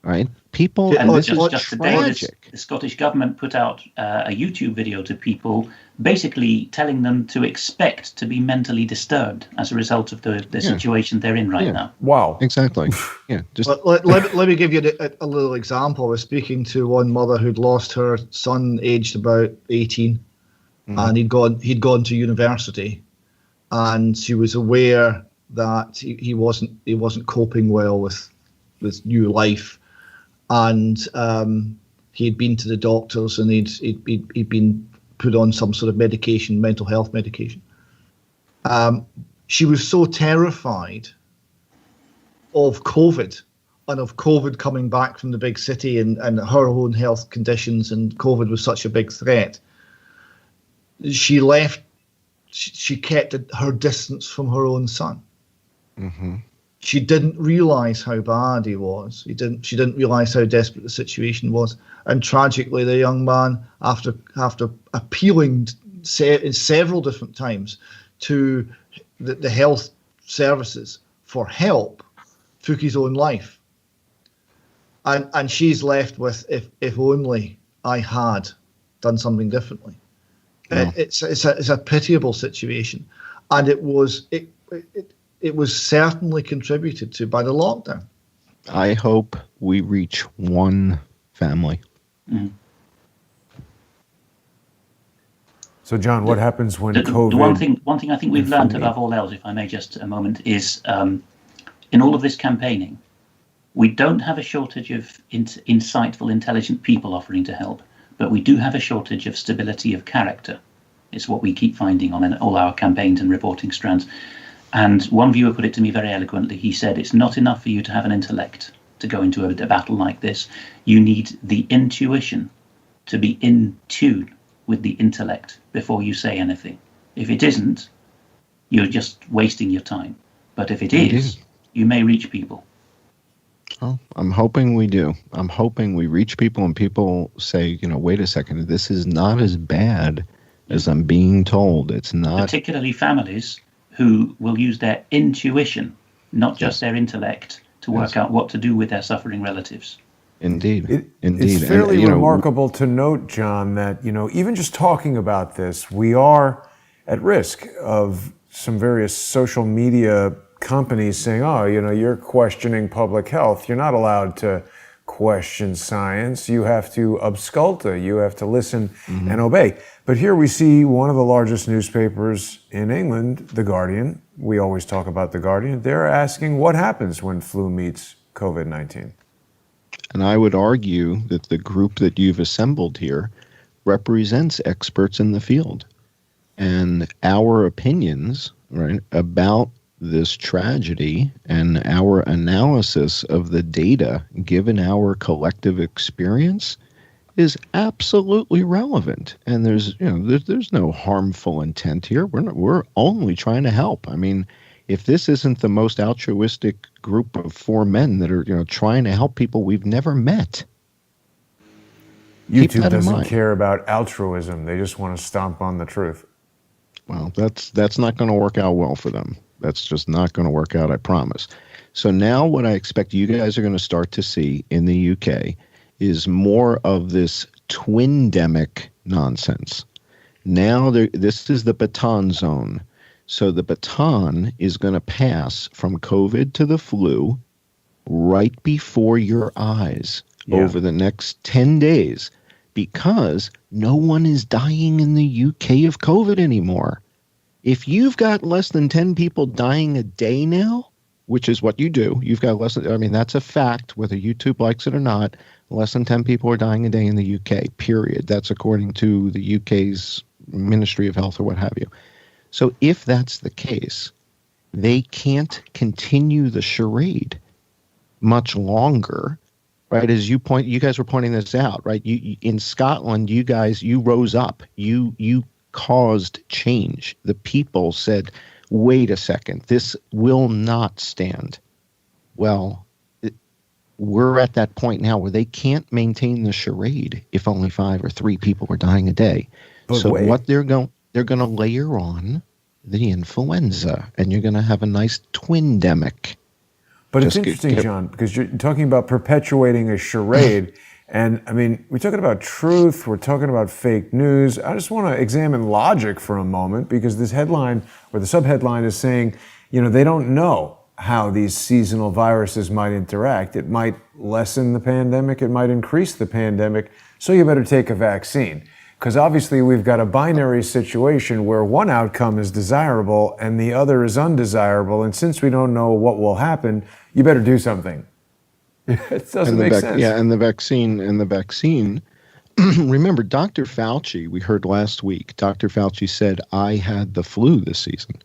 right? People, And this this is just today, tragic. the Scottish government put out a YouTube video to people, basically telling them to expect to be mentally disturbed as a result of the situation they're in right now. Wow. Exactly. Yeah. Just let me give you a little example. I was speaking to one mother who'd lost her son, aged about 18, and he'd gone to university, and she was aware that he wasn't coping well with new life, and he'd been to the doctors, and he'd been put on some sort of medication, mental health medication. She was so terrified of COVID and of COVID coming back from the big city and her own health conditions, and COVID was such a big threat. She left. She kept her distance from her own son. mm-hmm. She didn't realize how bad he was. She didn't realize how desperate the situation was. And tragically, the young man, after appealing several different times to the health services for help, took his own life. And she's left with, if only I had done something differently. Yeah. It's a pitiable situation, and it was certainly contributed to by the lockdown. I hope we reach one family. Mm. So, John, what happens when COVID? The one thing I think we've learned above all else, if I may just a moment, is in all of this campaigning, we don't have a shortage of insightful, intelligent people offering to help, but we do have a shortage of stability of character. It's what we keep finding on all our campaigns and reporting strands. And one viewer put it to me very eloquently. He said, it's not enough for you to have an intellect to go into a battle like this. You need the intuition to be in tune with the intellect before you say anything. If it isn't, you're just wasting your time. But if it is, you may reach people. Oh, I'm hoping we do. I'm hoping we reach people and people say, wait a second, this is not as bad as I'm being told. It's not. Particularly families who will use their intuition, not just their intellect, to work out what to do with their suffering relatives. Indeed. It's fairly remarkable to note, John, that, even just talking about this, we are at risk of some various social media companies saying, you're questioning public health. You're not allowed to question science. You have to absculta. You have to listen and obey. But here we see one of the largest newspapers in England, The Guardian. We always talk about The Guardian. They're asking what happens when flu meets COVID-19. And I would argue that the group that you've assembled here represents experts in the field. And our opinions, right, about this tragedy and our analysis of the data, given our collective experience, is absolutely relevant. And there's no harmful intent here. We're only trying to help. I mean, if this isn't the most altruistic group of four men that are trying to help people we've never met. YouTube doesn't care about altruism. They just want to stomp on the truth. Well, that's not going to work out well for them. That's just not going to work out, I promise. So now what I expect you guys are going to start to see in the UK is more of this twindemic nonsense. Now this is the baton zone. So the baton is going to pass from COVID to the flu right before your eyes over the next 10 days because no one is dying in the UK of COVID anymore. If you've got less than 10 people dying a day now, which is what you do, you've got less than, that's a fact, whether YouTube likes it or not, less than 10 people are dying a day in the UK, period. That's according to the UK's Ministry of Health or what have you. So if that's the case, they can't continue the charade much longer, right? As you guys were pointing this out, right? You in Scotland, you rose up. You caused change. The people said, wait a second, this will not stand. Well, we're at that point now where they can't maintain the charade if only 5 or 3 people are dying a day. But so what they're going to layer on the influenza, and you're going to have a nice twindemic. But it's Just interesting, John, because you're talking about perpetuating a charade. And I mean, we're talking about truth, we're talking about fake news. I just want to examine logic for a moment, because this headline or the subheadline is saying, they don't know how these seasonal viruses might interact. It might lessen the pandemic, it might increase the pandemic, so you better take a vaccine. Because obviously we've got a binary situation where one outcome is desirable and the other is undesirable. And since we don't know what will happen, you better do something. It doesn't make sense. Yeah, and the vaccine. Remember, Dr. Fauci, we heard last week, Dr. Fauci said, I had the flu this season.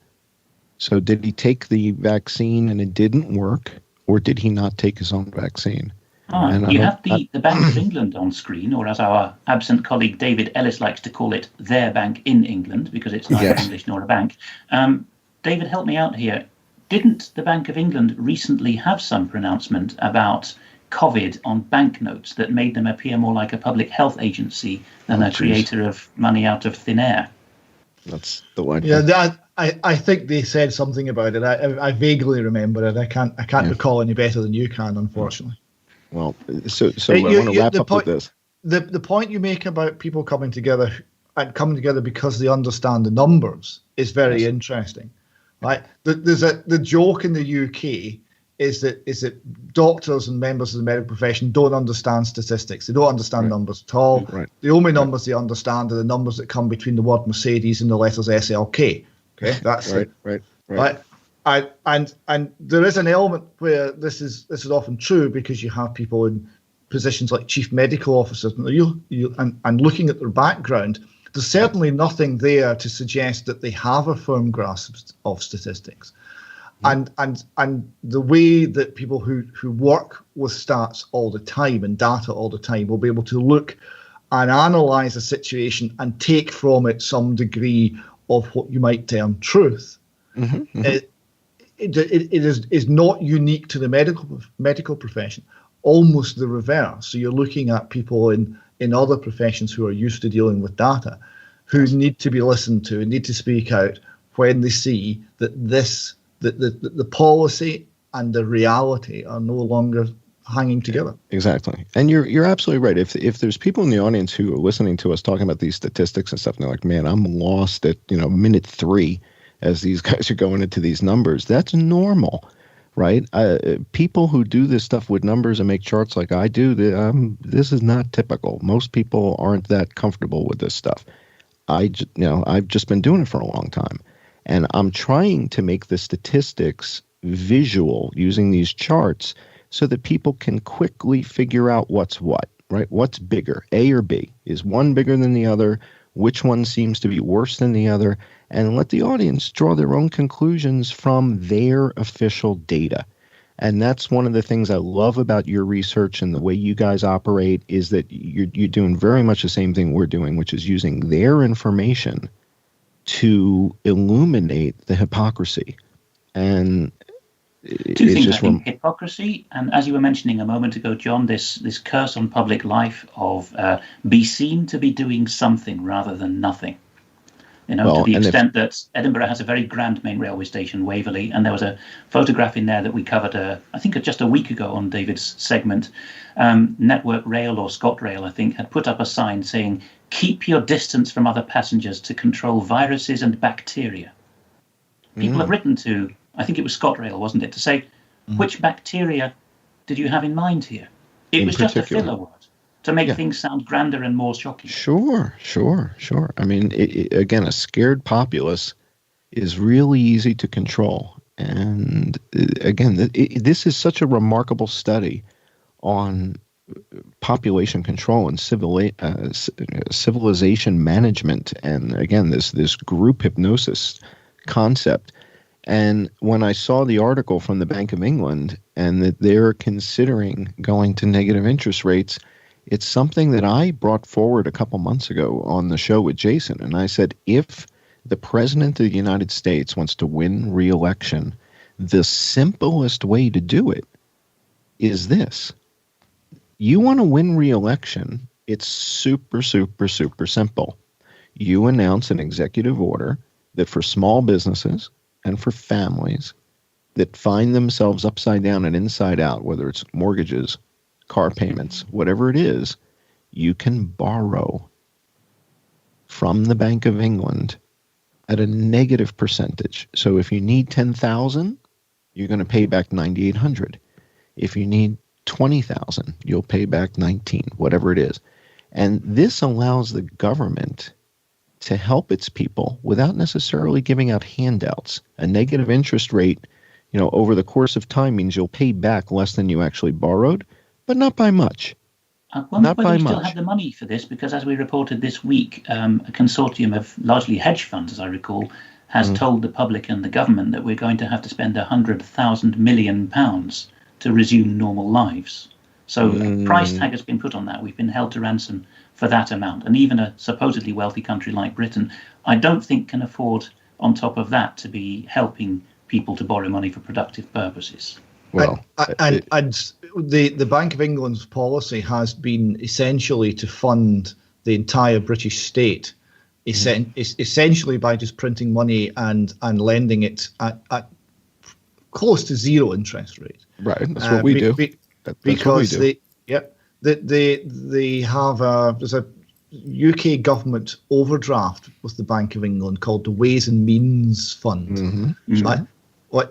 So did he take the vaccine and it didn't work, or did he not take his own vaccine? You have the Bank of England on screen, or as our absent colleague David Ellis likes to call it, their bank in England, because it's neither English nor a bank. David, help me out here. Didn't the Bank of England recently have some pronouncement about COVID on banknotes that made them appear more like a public health agency than a creator of money out of thin air? That's the one. Yeah, I think they said something about it. I vaguely remember it. I can't recall any better than you can, unfortunately. Well, so I want to wrap up with this. The point you make about people coming together because they understand the numbers is very interesting, right? The joke in the UK is that doctors and members of the medical profession don't understand statistics. They don't understand numbers at all. Right. The only numbers they understand are the numbers that come between the word Mercedes and the letters SLK. Okay, that's right. And there is an element where this is often true, because you have people in positions like chief medical officers, and looking at their background, there's certainly nothing there to suggest that they have a firm grasp of statistics. And the way that people who work with stats all the time and data all the time will be able to look and analyze a situation and take from it some degree of what you might term truth. It is not unique to the medical profession, almost the reverse. So you're looking at people in other professions who are used to dealing with data, who need to be listened to and need to speak out when they see that the policy and the reality are no longer hanging together. Exactly. And you're absolutely right. If there's people in the audience who are listening to us talking about these statistics and stuff, and they're like, man, I'm lost at minute 3 as these guys are going into these numbers, that's normal, right? People who do this stuff with numbers and make charts like I do, this is not typical. Most people aren't that comfortable with this stuff. I've just been doing it for a long time, and I'm trying to make the statistics visual using these charts so that people can quickly figure out what's what, right? What's bigger, A or B? Is one bigger than the other? Which one seems to be worse than the other? And let the audience draw their own conclusions from their official data. And that's one of the things I love about your research and the way you guys operate, is that you're doing very much the same thing we're doing, which is using their information to illuminate the hypocrisy. And two things, I think: hypocrisy, and as you were mentioning a moment ago, John, this curse on public life of be seen to be doing something rather than nothing. To the extent that Edinburgh has a very grand main railway station, Waverley, and there was a photograph in there that we covered, I think just a week ago on David's segment. Network Rail, or ScotRail, I think, had put up a sign saying, "Keep your distance from other passengers to control viruses and bacteria." People have written to, I think it was ScotRail, wasn't it, to say, which bacteria did you have in mind here? It was just a filler word to make things sound grander and more shocking. Sure. I mean, again, a scared populace is really easy to control. And again, this is such a remarkable study on population control and civilization management. And again, this group hypnosis concept. And when I saw the article from the Bank of England and that they're considering going to negative interest rates, it's something that I brought forward a couple months ago on the show with Jason. And I said, if the president of the United States wants to win re-election, the simplest way to do it is this. You want to win re-election, it's super, super, super simple. You announce an executive order that for small businesses and for families, that find themselves upside down and inside out, whether it's mortgages, car payments, whatever it is, you can borrow from the Bank of England at a negative percentage. So if you need 10,000, you're going to pay back 9,800. If you need 20,000, you'll pay back 19, whatever it is. And this allows the government to help its people without necessarily giving out handouts. A negative interest rate, over the course of time means you'll pay back less than you actually borrowed, but not by much. Not by much. Still have the money for this, because as we reported this week, a consortium of largely hedge funds, as I recall, has told the public and the government that we're going to have to spend £100,000 million to resume normal lives. So a price tag has been put on that. We've been held to ransom for that amount. And even a supposedly wealthy country like Britain, I don't think can afford, on top of that, to be helping people to borrow money for productive purposes. Well, and the Bank of England's policy has been essentially to fund the entire British state, essentially by just printing money and lending it at close to zero interest rate. Right, that's what we do. Because they have there's a UK government overdraft with the Bank of England called the Ways and Means Fund. Right?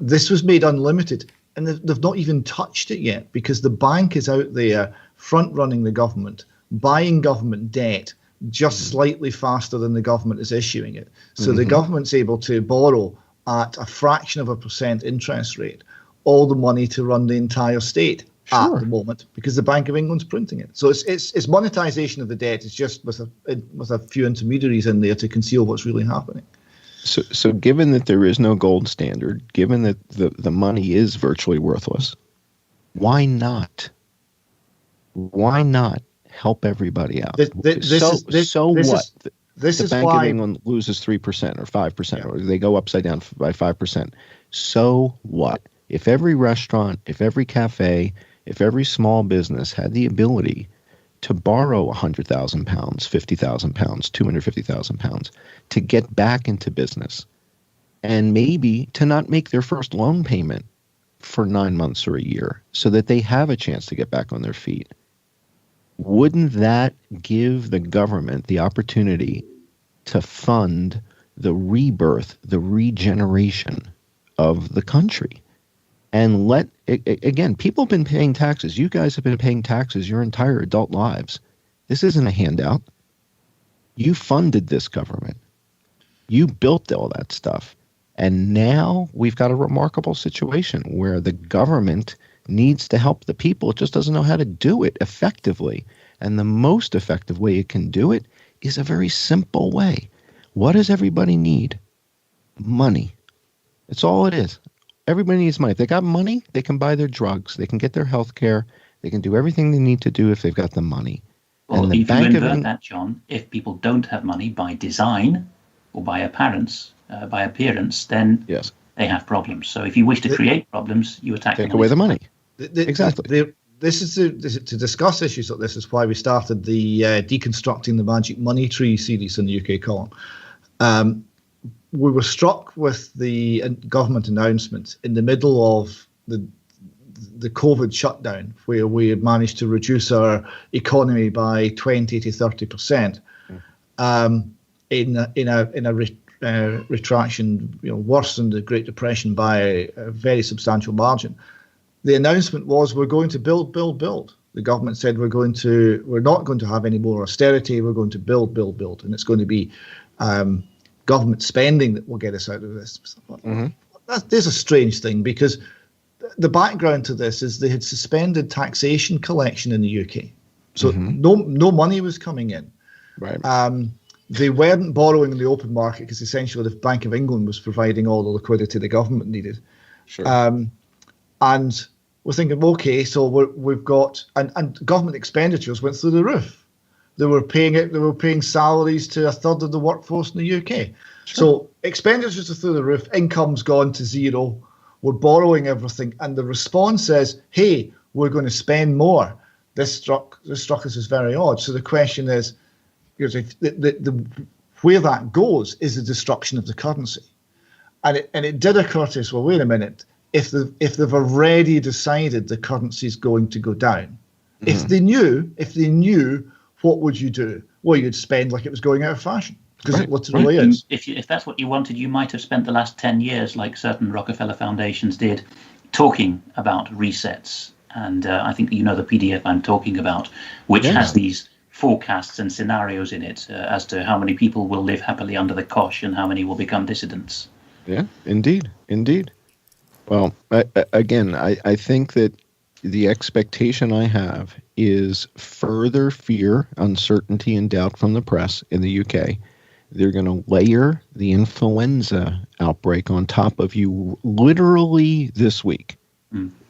This was made unlimited, and they've not even touched it yet, because the bank is out there front running the government, buying government debt just slightly faster than the government is issuing it. So the government's able to borrow at a fraction of a % interest rate all the money to run the entire state at the moment, because the Bank of England's printing it. So it's monetization of the debt. It's just with a few intermediaries in there to conceal what's really happening. So given that there is no gold standard, given that the money is virtually worthless, why not? Why not help everybody out? The Bank of England loses 3% or 5%, or they go upside down by 5%. So what? If every restaurant, if every cafe, if every small business had the ability to borrow £100,000, £50,000, £250,000 to get back into business, and maybe to not make their first loan payment for 9 months or a year, so that they have a chance to get back on their feet, wouldn't that give the government the opportunity to fund the rebirth, the regeneration of the country? And again, people have been paying taxes. You guys have been paying taxes your entire adult lives. This isn't a handout. You funded this government. You built all that stuff. And now we've got a remarkable situation where the government needs to help the people. It just doesn't know how to do it effectively. And the most effective way it can do it is a very simple way. What does everybody need? Money. It's all it is. Everybody needs money. If they got money, they can buy their drugs. They can get their health care. They can do everything they need to do if they've got the money. Well, if you invert that, John, if people don't have money by design or by appearance, then they have problems. So if you wish to create problems, you attack take away the money. Exactly. This is to discuss issues like this is why we started the Deconstructing the Magic Money Tree series in the UK column. We were struck with the government announcement in the middle of the COVID shutdown, where we had managed to reduce our economy by 20 to 30%, in a retraction, worse than the Great Depression by a very substantial margin. The announcement was we're going to build. The government said we're not going to have any more austerity. We're going to build, and it's going to be government spending that will get us out of this. There's a strange thing, because the background to this is they had suspended taxation collection in the UK, so no money was coming in. Right. They weren't borrowing in the open market because essentially the Bank of England was providing all the liquidity the government needed. Sure. And we're thinking, okay, so we've got and government expenditures went through the roof. They were paying salaries to a third of the workforce in the UK. Sure. So expenditures are through the roof, income's gone to zero. We're borrowing everything, and the response is, "Hey, we're going to spend more." This struck us as very odd. So the question is, where that goes is the destruction of the currency, and it did occur to us. Well, wait a minute. if they've already decided the currency is going to go down. If they knew, what would you do? Well, you'd spend like it was going out of fashion, because it literally is. If that's what you wanted, you might have spent the last 10 years, like certain Rockefeller foundations did, talking about resets. And I think you know the PDF I'm talking about, which has these forecasts and scenarios in it as to how many people will live happily under the cosh and how many will become dissidents. Yeah, indeed. Well, I think that the expectation I have is further fear, uncertainty, and doubt from the press in the UK. They're going to layer the influenza outbreak on top of you literally this week.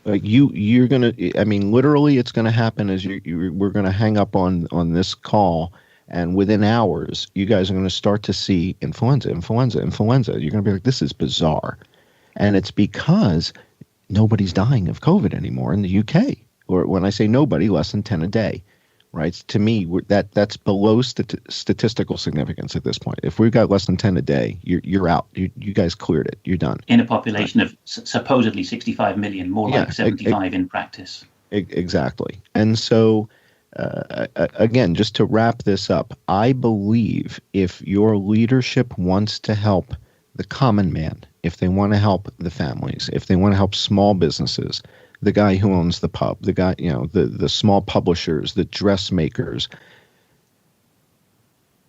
Like you're going to, I mean, literally it's going to happen as we're going to hang up on this call. And within hours, you guys are going to start to see influenza. You're going to be like, this is bizarre. And it's because nobody's dying of COVID anymore in the UK. Or when I say nobody, less than 10 a day, right? To me, that's below statistical significance at this point. If we've got less than 10 a day, you're out. You guys cleared it. You're done. In a population of supposedly 65 million, more like 75 in practice. Exactly. And so, again, just to wrap this up, I believe if your leadership wants to help the common man, if they want to help the families, if they want to help small businesses, the guy who owns the pub, the guy, the small publishers, the dressmakers,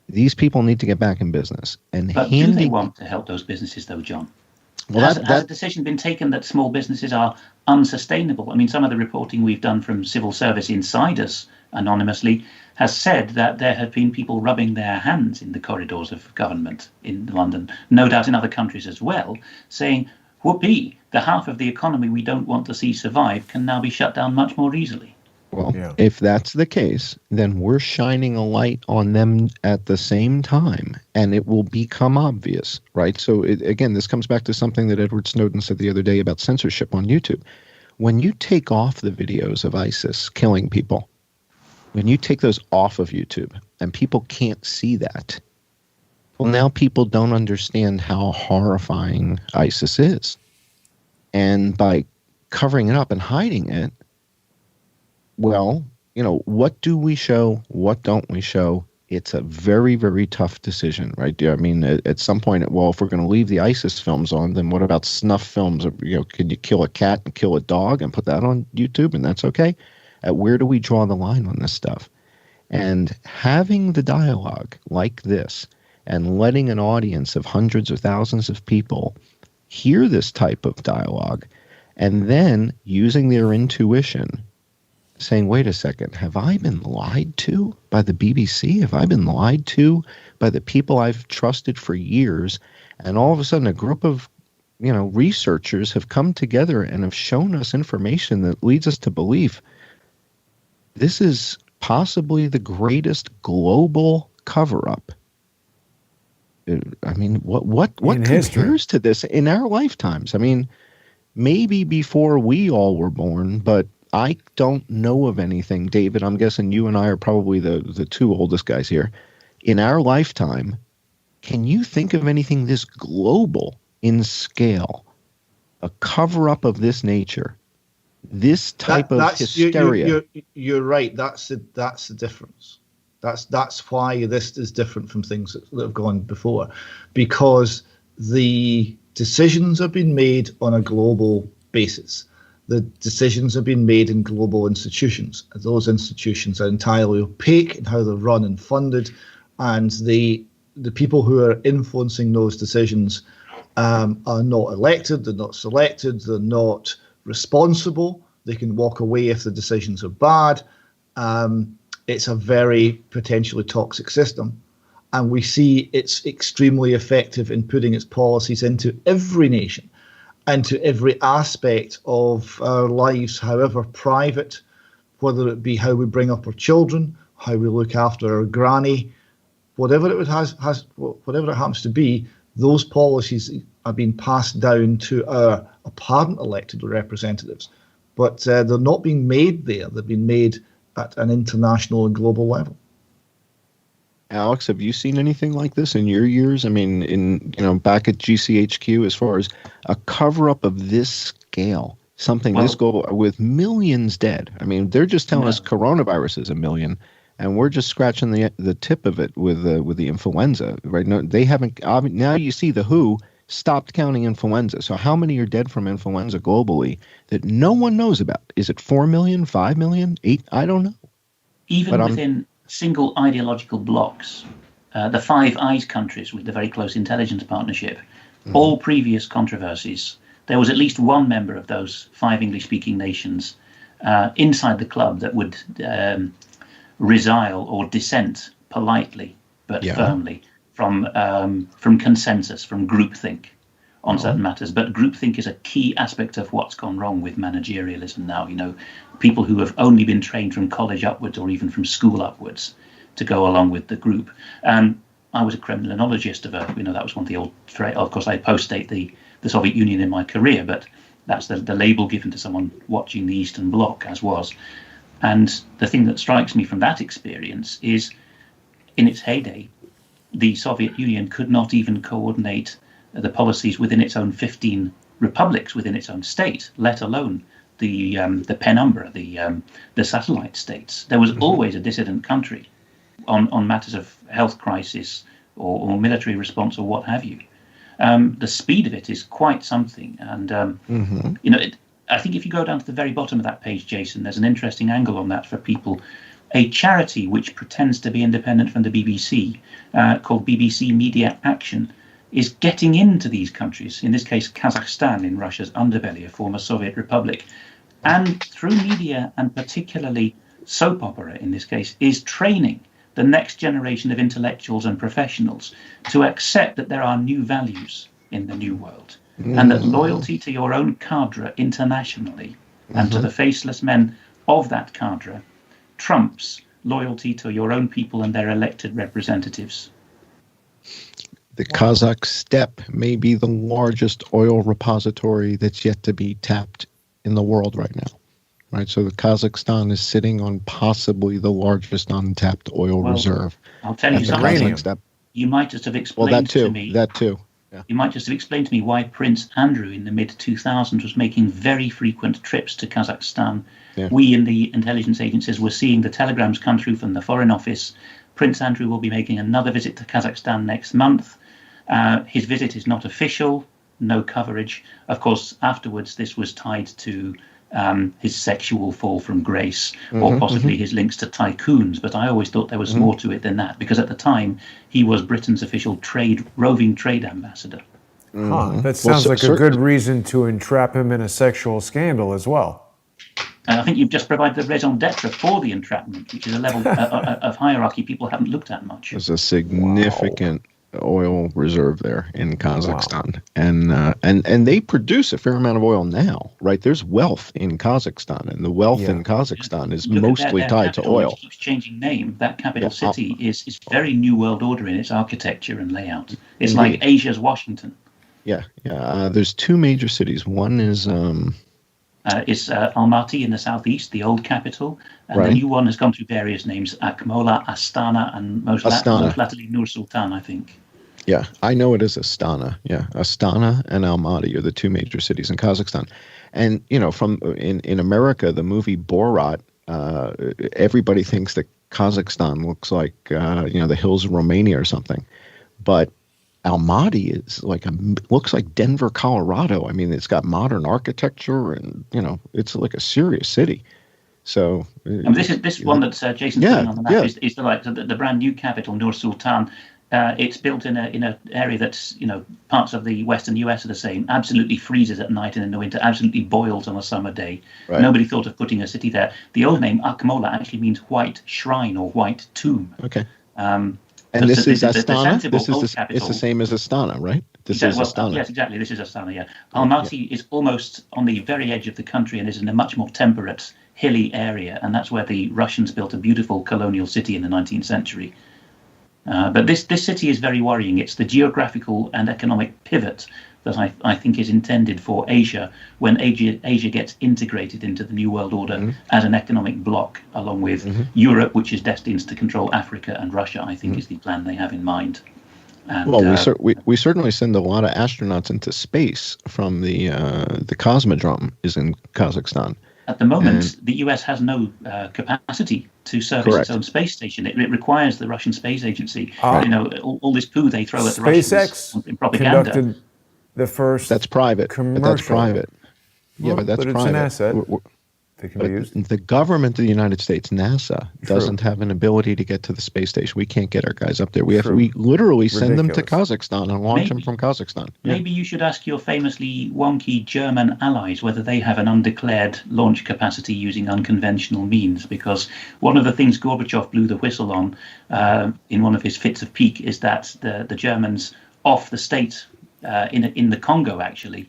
these people need to get back in business. But do they want to help those businesses, though, John? Well, has a decision been taken that small businesses are unsustainable? I mean, some of the reporting we've done from civil service insiders anonymously has said that there have been people rubbing their hands in the corridors of government in London, no doubt in other countries as well, saying, whoopee, the half of the economy we don't want to see survive can now be shut down much more easily. Well, if that's the case, then we're shining a light on them at the same time, and it will become obvious, right? So, again, this comes back to something that Edward Snowden said the other day about censorship on YouTube. When you take off the videos of ISIS killing people, when you take those off of YouTube and people can't see that, well, now people don't understand how horrifying ISIS is. And by covering it up and hiding it, well, what do we show? What don't we show? It's a very, very tough decision, right? I mean, at some point, well, if we're going to leave the ISIS films on, then what about snuff films? Can you kill a cat and kill a dog and put that on YouTube and that's okay? Where do we draw the line on this stuff? And having the dialogue like this and letting an audience of hundreds or thousands of people hear this type of dialogue and then using their intuition, saying, wait a second, have I been lied to by the BBC? Have I been lied to by the people I've trusted for years? And all of a sudden a group of researchers have come together and have shown us information that leads us to believe this is possibly the greatest global cover-up. I mean, what compares to this in our lifetimes? I mean, maybe before we all were born, but I don't know of anything. David, I'm guessing you and I are probably the two oldest guys here. In our lifetime, can you think of anything this global in scale, a cover-up of this nature, this type of hysteria? You're right. That's the difference. That's why this is different from things that have gone before, because the decisions have been made on a global basis. The decisions have been made in global institutions. Those institutions are entirely opaque in how they're run and funded, and the people who are influencing those decisions are not elected, they're not selected, they're not responsible. They can walk away if the decisions are bad. It's a very potentially toxic system, and we see it's extremely effective in putting its policies into every nation, into every aspect of our lives, however private, whether it be how we bring up our children, how we look after our granny, whatever it happens to be. Those policies are being passed down to our apparent elected representatives, but they're not being made there. They're being made at an international and global level. Alex, have you seen anything like this in your years? I mean, back at GCHQ, as far as a cover-up of this scale, something this global with millions dead. I mean, they're just telling us coronavirus is 1 million, and we're just scratching the tip of it with the influenza, right? No, they haven't. Now you see the WHO stopped counting influenza. So how many are dead from influenza globally that no one knows about? Is it 4 million, 5 million, 8? I don't know. Even within single ideological blocks, the Five Eyes countries with the very close intelligence partnership, all previous controversies, there was at least one member of those 5 English-speaking nations inside the club that would resile or dissent politely but firmly from consensus, from groupthink on certain matters. But groupthink is a key aspect of what's gone wrong with managerialism now. People who have only been trained from college upwards or even from school upwards to go along with the group. And I was a Kremlinologist that was one of the old, of course I post-date the Soviet Union in my career, but that's the label given to someone watching the Eastern Bloc, as was. And the thing that strikes me from that experience is, in its heyday, the Soviet Union could not even coordinate the policies within its own 15 republics within its own state, let alone the penumbra, the satellite states. There was always a dissident country on matters of health crisis or military response or what have you. The speed of it is quite something, and I think if you go down to the very bottom of that page, Jason, there's an interesting angle on that for people. A charity which pretends to be independent from the BBC, called BBC Media Action, is getting into these countries, in this case Kazakhstan, in Russia's underbelly, a former Soviet republic, and through media, and particularly soap opera in this case, is training the next generation of intellectuals and professionals to accept that there are new values in the new world, and that loyalty to your own cadre internationally and to the faceless men of that cadre trumps loyalty to your own people and their elected representatives. The Kazakh steppe may be the largest oil repository that's yet to be tapped in the world right now. Right, so the Kazakhstan is sitting on possibly the largest untapped oil reserve. I'll tell you something. You might just have explained to me. That too. Yeah. You might just have explained to me why Prince Andrew in the mid-2000s was making very frequent trips to Kazakhstan. Yeah. We in the intelligence agencies were seeing the telegrams come through from the Foreign Office. Prince Andrew will be making another visit to Kazakhstan next month. His visit is not official, no coverage. Of course, afterwards, this was tied to his sexual fall from grace, or possibly his links to tycoons. But I always thought there was more to it than that, because at the time he was Britain's official roving trade ambassador. That sounds like a good reason to entrap him in a sexual scandal as well. And I think you've just provided the raison d'etre for the entrapment, which is a level of hierarchy people haven't looked at much. There's a significant oil reserve there in Kazakhstan, and they produce a fair amount of oil now, right? There's wealth in Kazakhstan, and the wealth in Kazakhstan is mostly tied to oil. Which keeps changing name. That capital city is very New World Order in its architecture and layout. It's like Asia's Washington. There's two major cities. One is Almaty in the southeast, the old capital, and the new one has gone through various names: Akmola, Astana, and most latterly Nur Sultan, I think. Yeah, I know it is Astana. Yeah, Astana and Almaty are the two major cities in Kazakhstan. And from in America, the movie Borat, everybody thinks that Kazakhstan looks like the hills of Romania or something, but Almaty is looks like Denver, Colorado. I mean, it's got modern architecture, and it's like a serious city. So this one that Jason's putting on the map is the brand new capital, Nur Sultan. It's built in a area that's parts of the western US are the same. Absolutely freezes at night and in the winter. Absolutely boils on a summer day. Right. Nobody thought of putting a city there. The old name Akmola actually means white shrine or white tomb. Okay. And this is Astana. It's the same as Astana, right? This is Astana. Yes, exactly. This is Astana. Yeah. Almaty is almost on the very edge of the country and is in a much more temperate, hilly area, and that's where the Russians built a beautiful colonial city in the 19th century. But this city is very worrying. It's the geographical and economic pivot that I think is intended for Asia when Asia gets integrated into the New World Order as an economic bloc, along with Europe, which is destined to control Africa, and Russia, I think, is the plan they have in mind. And, well, we certainly send a lot of astronauts into space from the Cosmodrome is in Kazakhstan. At the moment, the US has no capacity to service its own space station. It requires the Russian Space Agency. All this poo they throw at the Russians in propaganda. Conducted the first. That's private. Commercial. But that's private. Well, yeah, but that's private. It's an asset. They can be used. The government of the United States, NASA, doesn't have an ability to get to the space station. We can't get our guys up there. We literally send them to Kazakhstan and launch them from Kazakhstan. Maybe you should ask your famously wonky German allies whether they have an undeclared launch capacity using unconventional means, because one of the things Gorbachev blew the whistle on in one of his fits of pique is that the Germans off the state in the Congo, actually,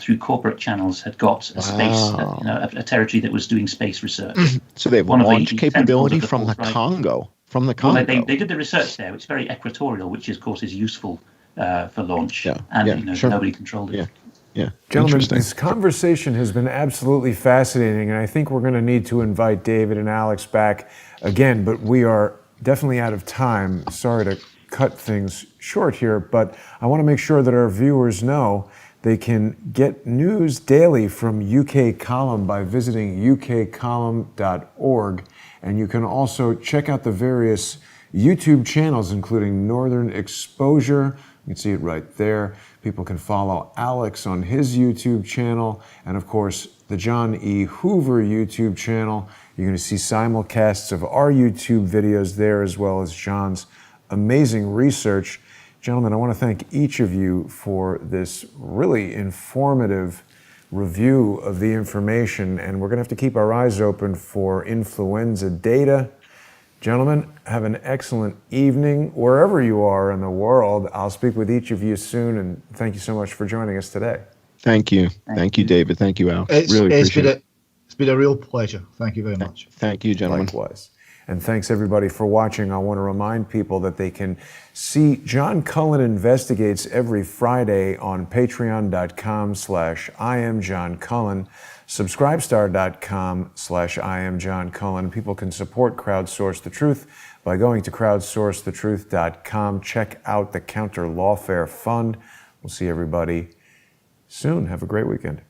through corporate channels, had got a space, a territory that was doing space research. So they have launch capability from the Congo. From the Congo. Well, they did the research there. It's very equatorial, which of course is useful for launch, nobody controlled it. Yeah, gentlemen, this conversation has been absolutely fascinating, and I think we're going to need to invite David and Alex back again, but we are definitely out of time. Sorry to cut things short here, but I want to make sure that our viewers know they can get news daily from UK Column by visiting ukcolumn.org. And you can also check out the various YouTube channels, including Northern Exposure. You can see it right there. People can follow Alex on his YouTube channel. And of course, the John E. Hoover YouTube channel. You're going to see simulcasts of our YouTube videos there, as well as John's amazing research. Gentlemen, I want to thank each of you for this really informative review of the information, and we're going to have to keep our eyes open for influenza data. Gentlemen, have an excellent evening wherever you are in the world. I'll speak with each of you soon, and thank you so much for joining us today. Thank you. Thank you, David. Thank you, Al. It's been a real pleasure. Thank you very much. Thank you, gentlemen. Likewise. And thanks everybody for watching. I want to remind people that they can see John Cullen Investigates every Friday on patreon.com/IamJohnCullen, subscribestar.com/IamJohnCullen. People can support Crowdsource the Truth by going to crowdsourcethetruth.com. Check out the Counter Lawfare Fund. We'll see everybody soon. Have a great weekend.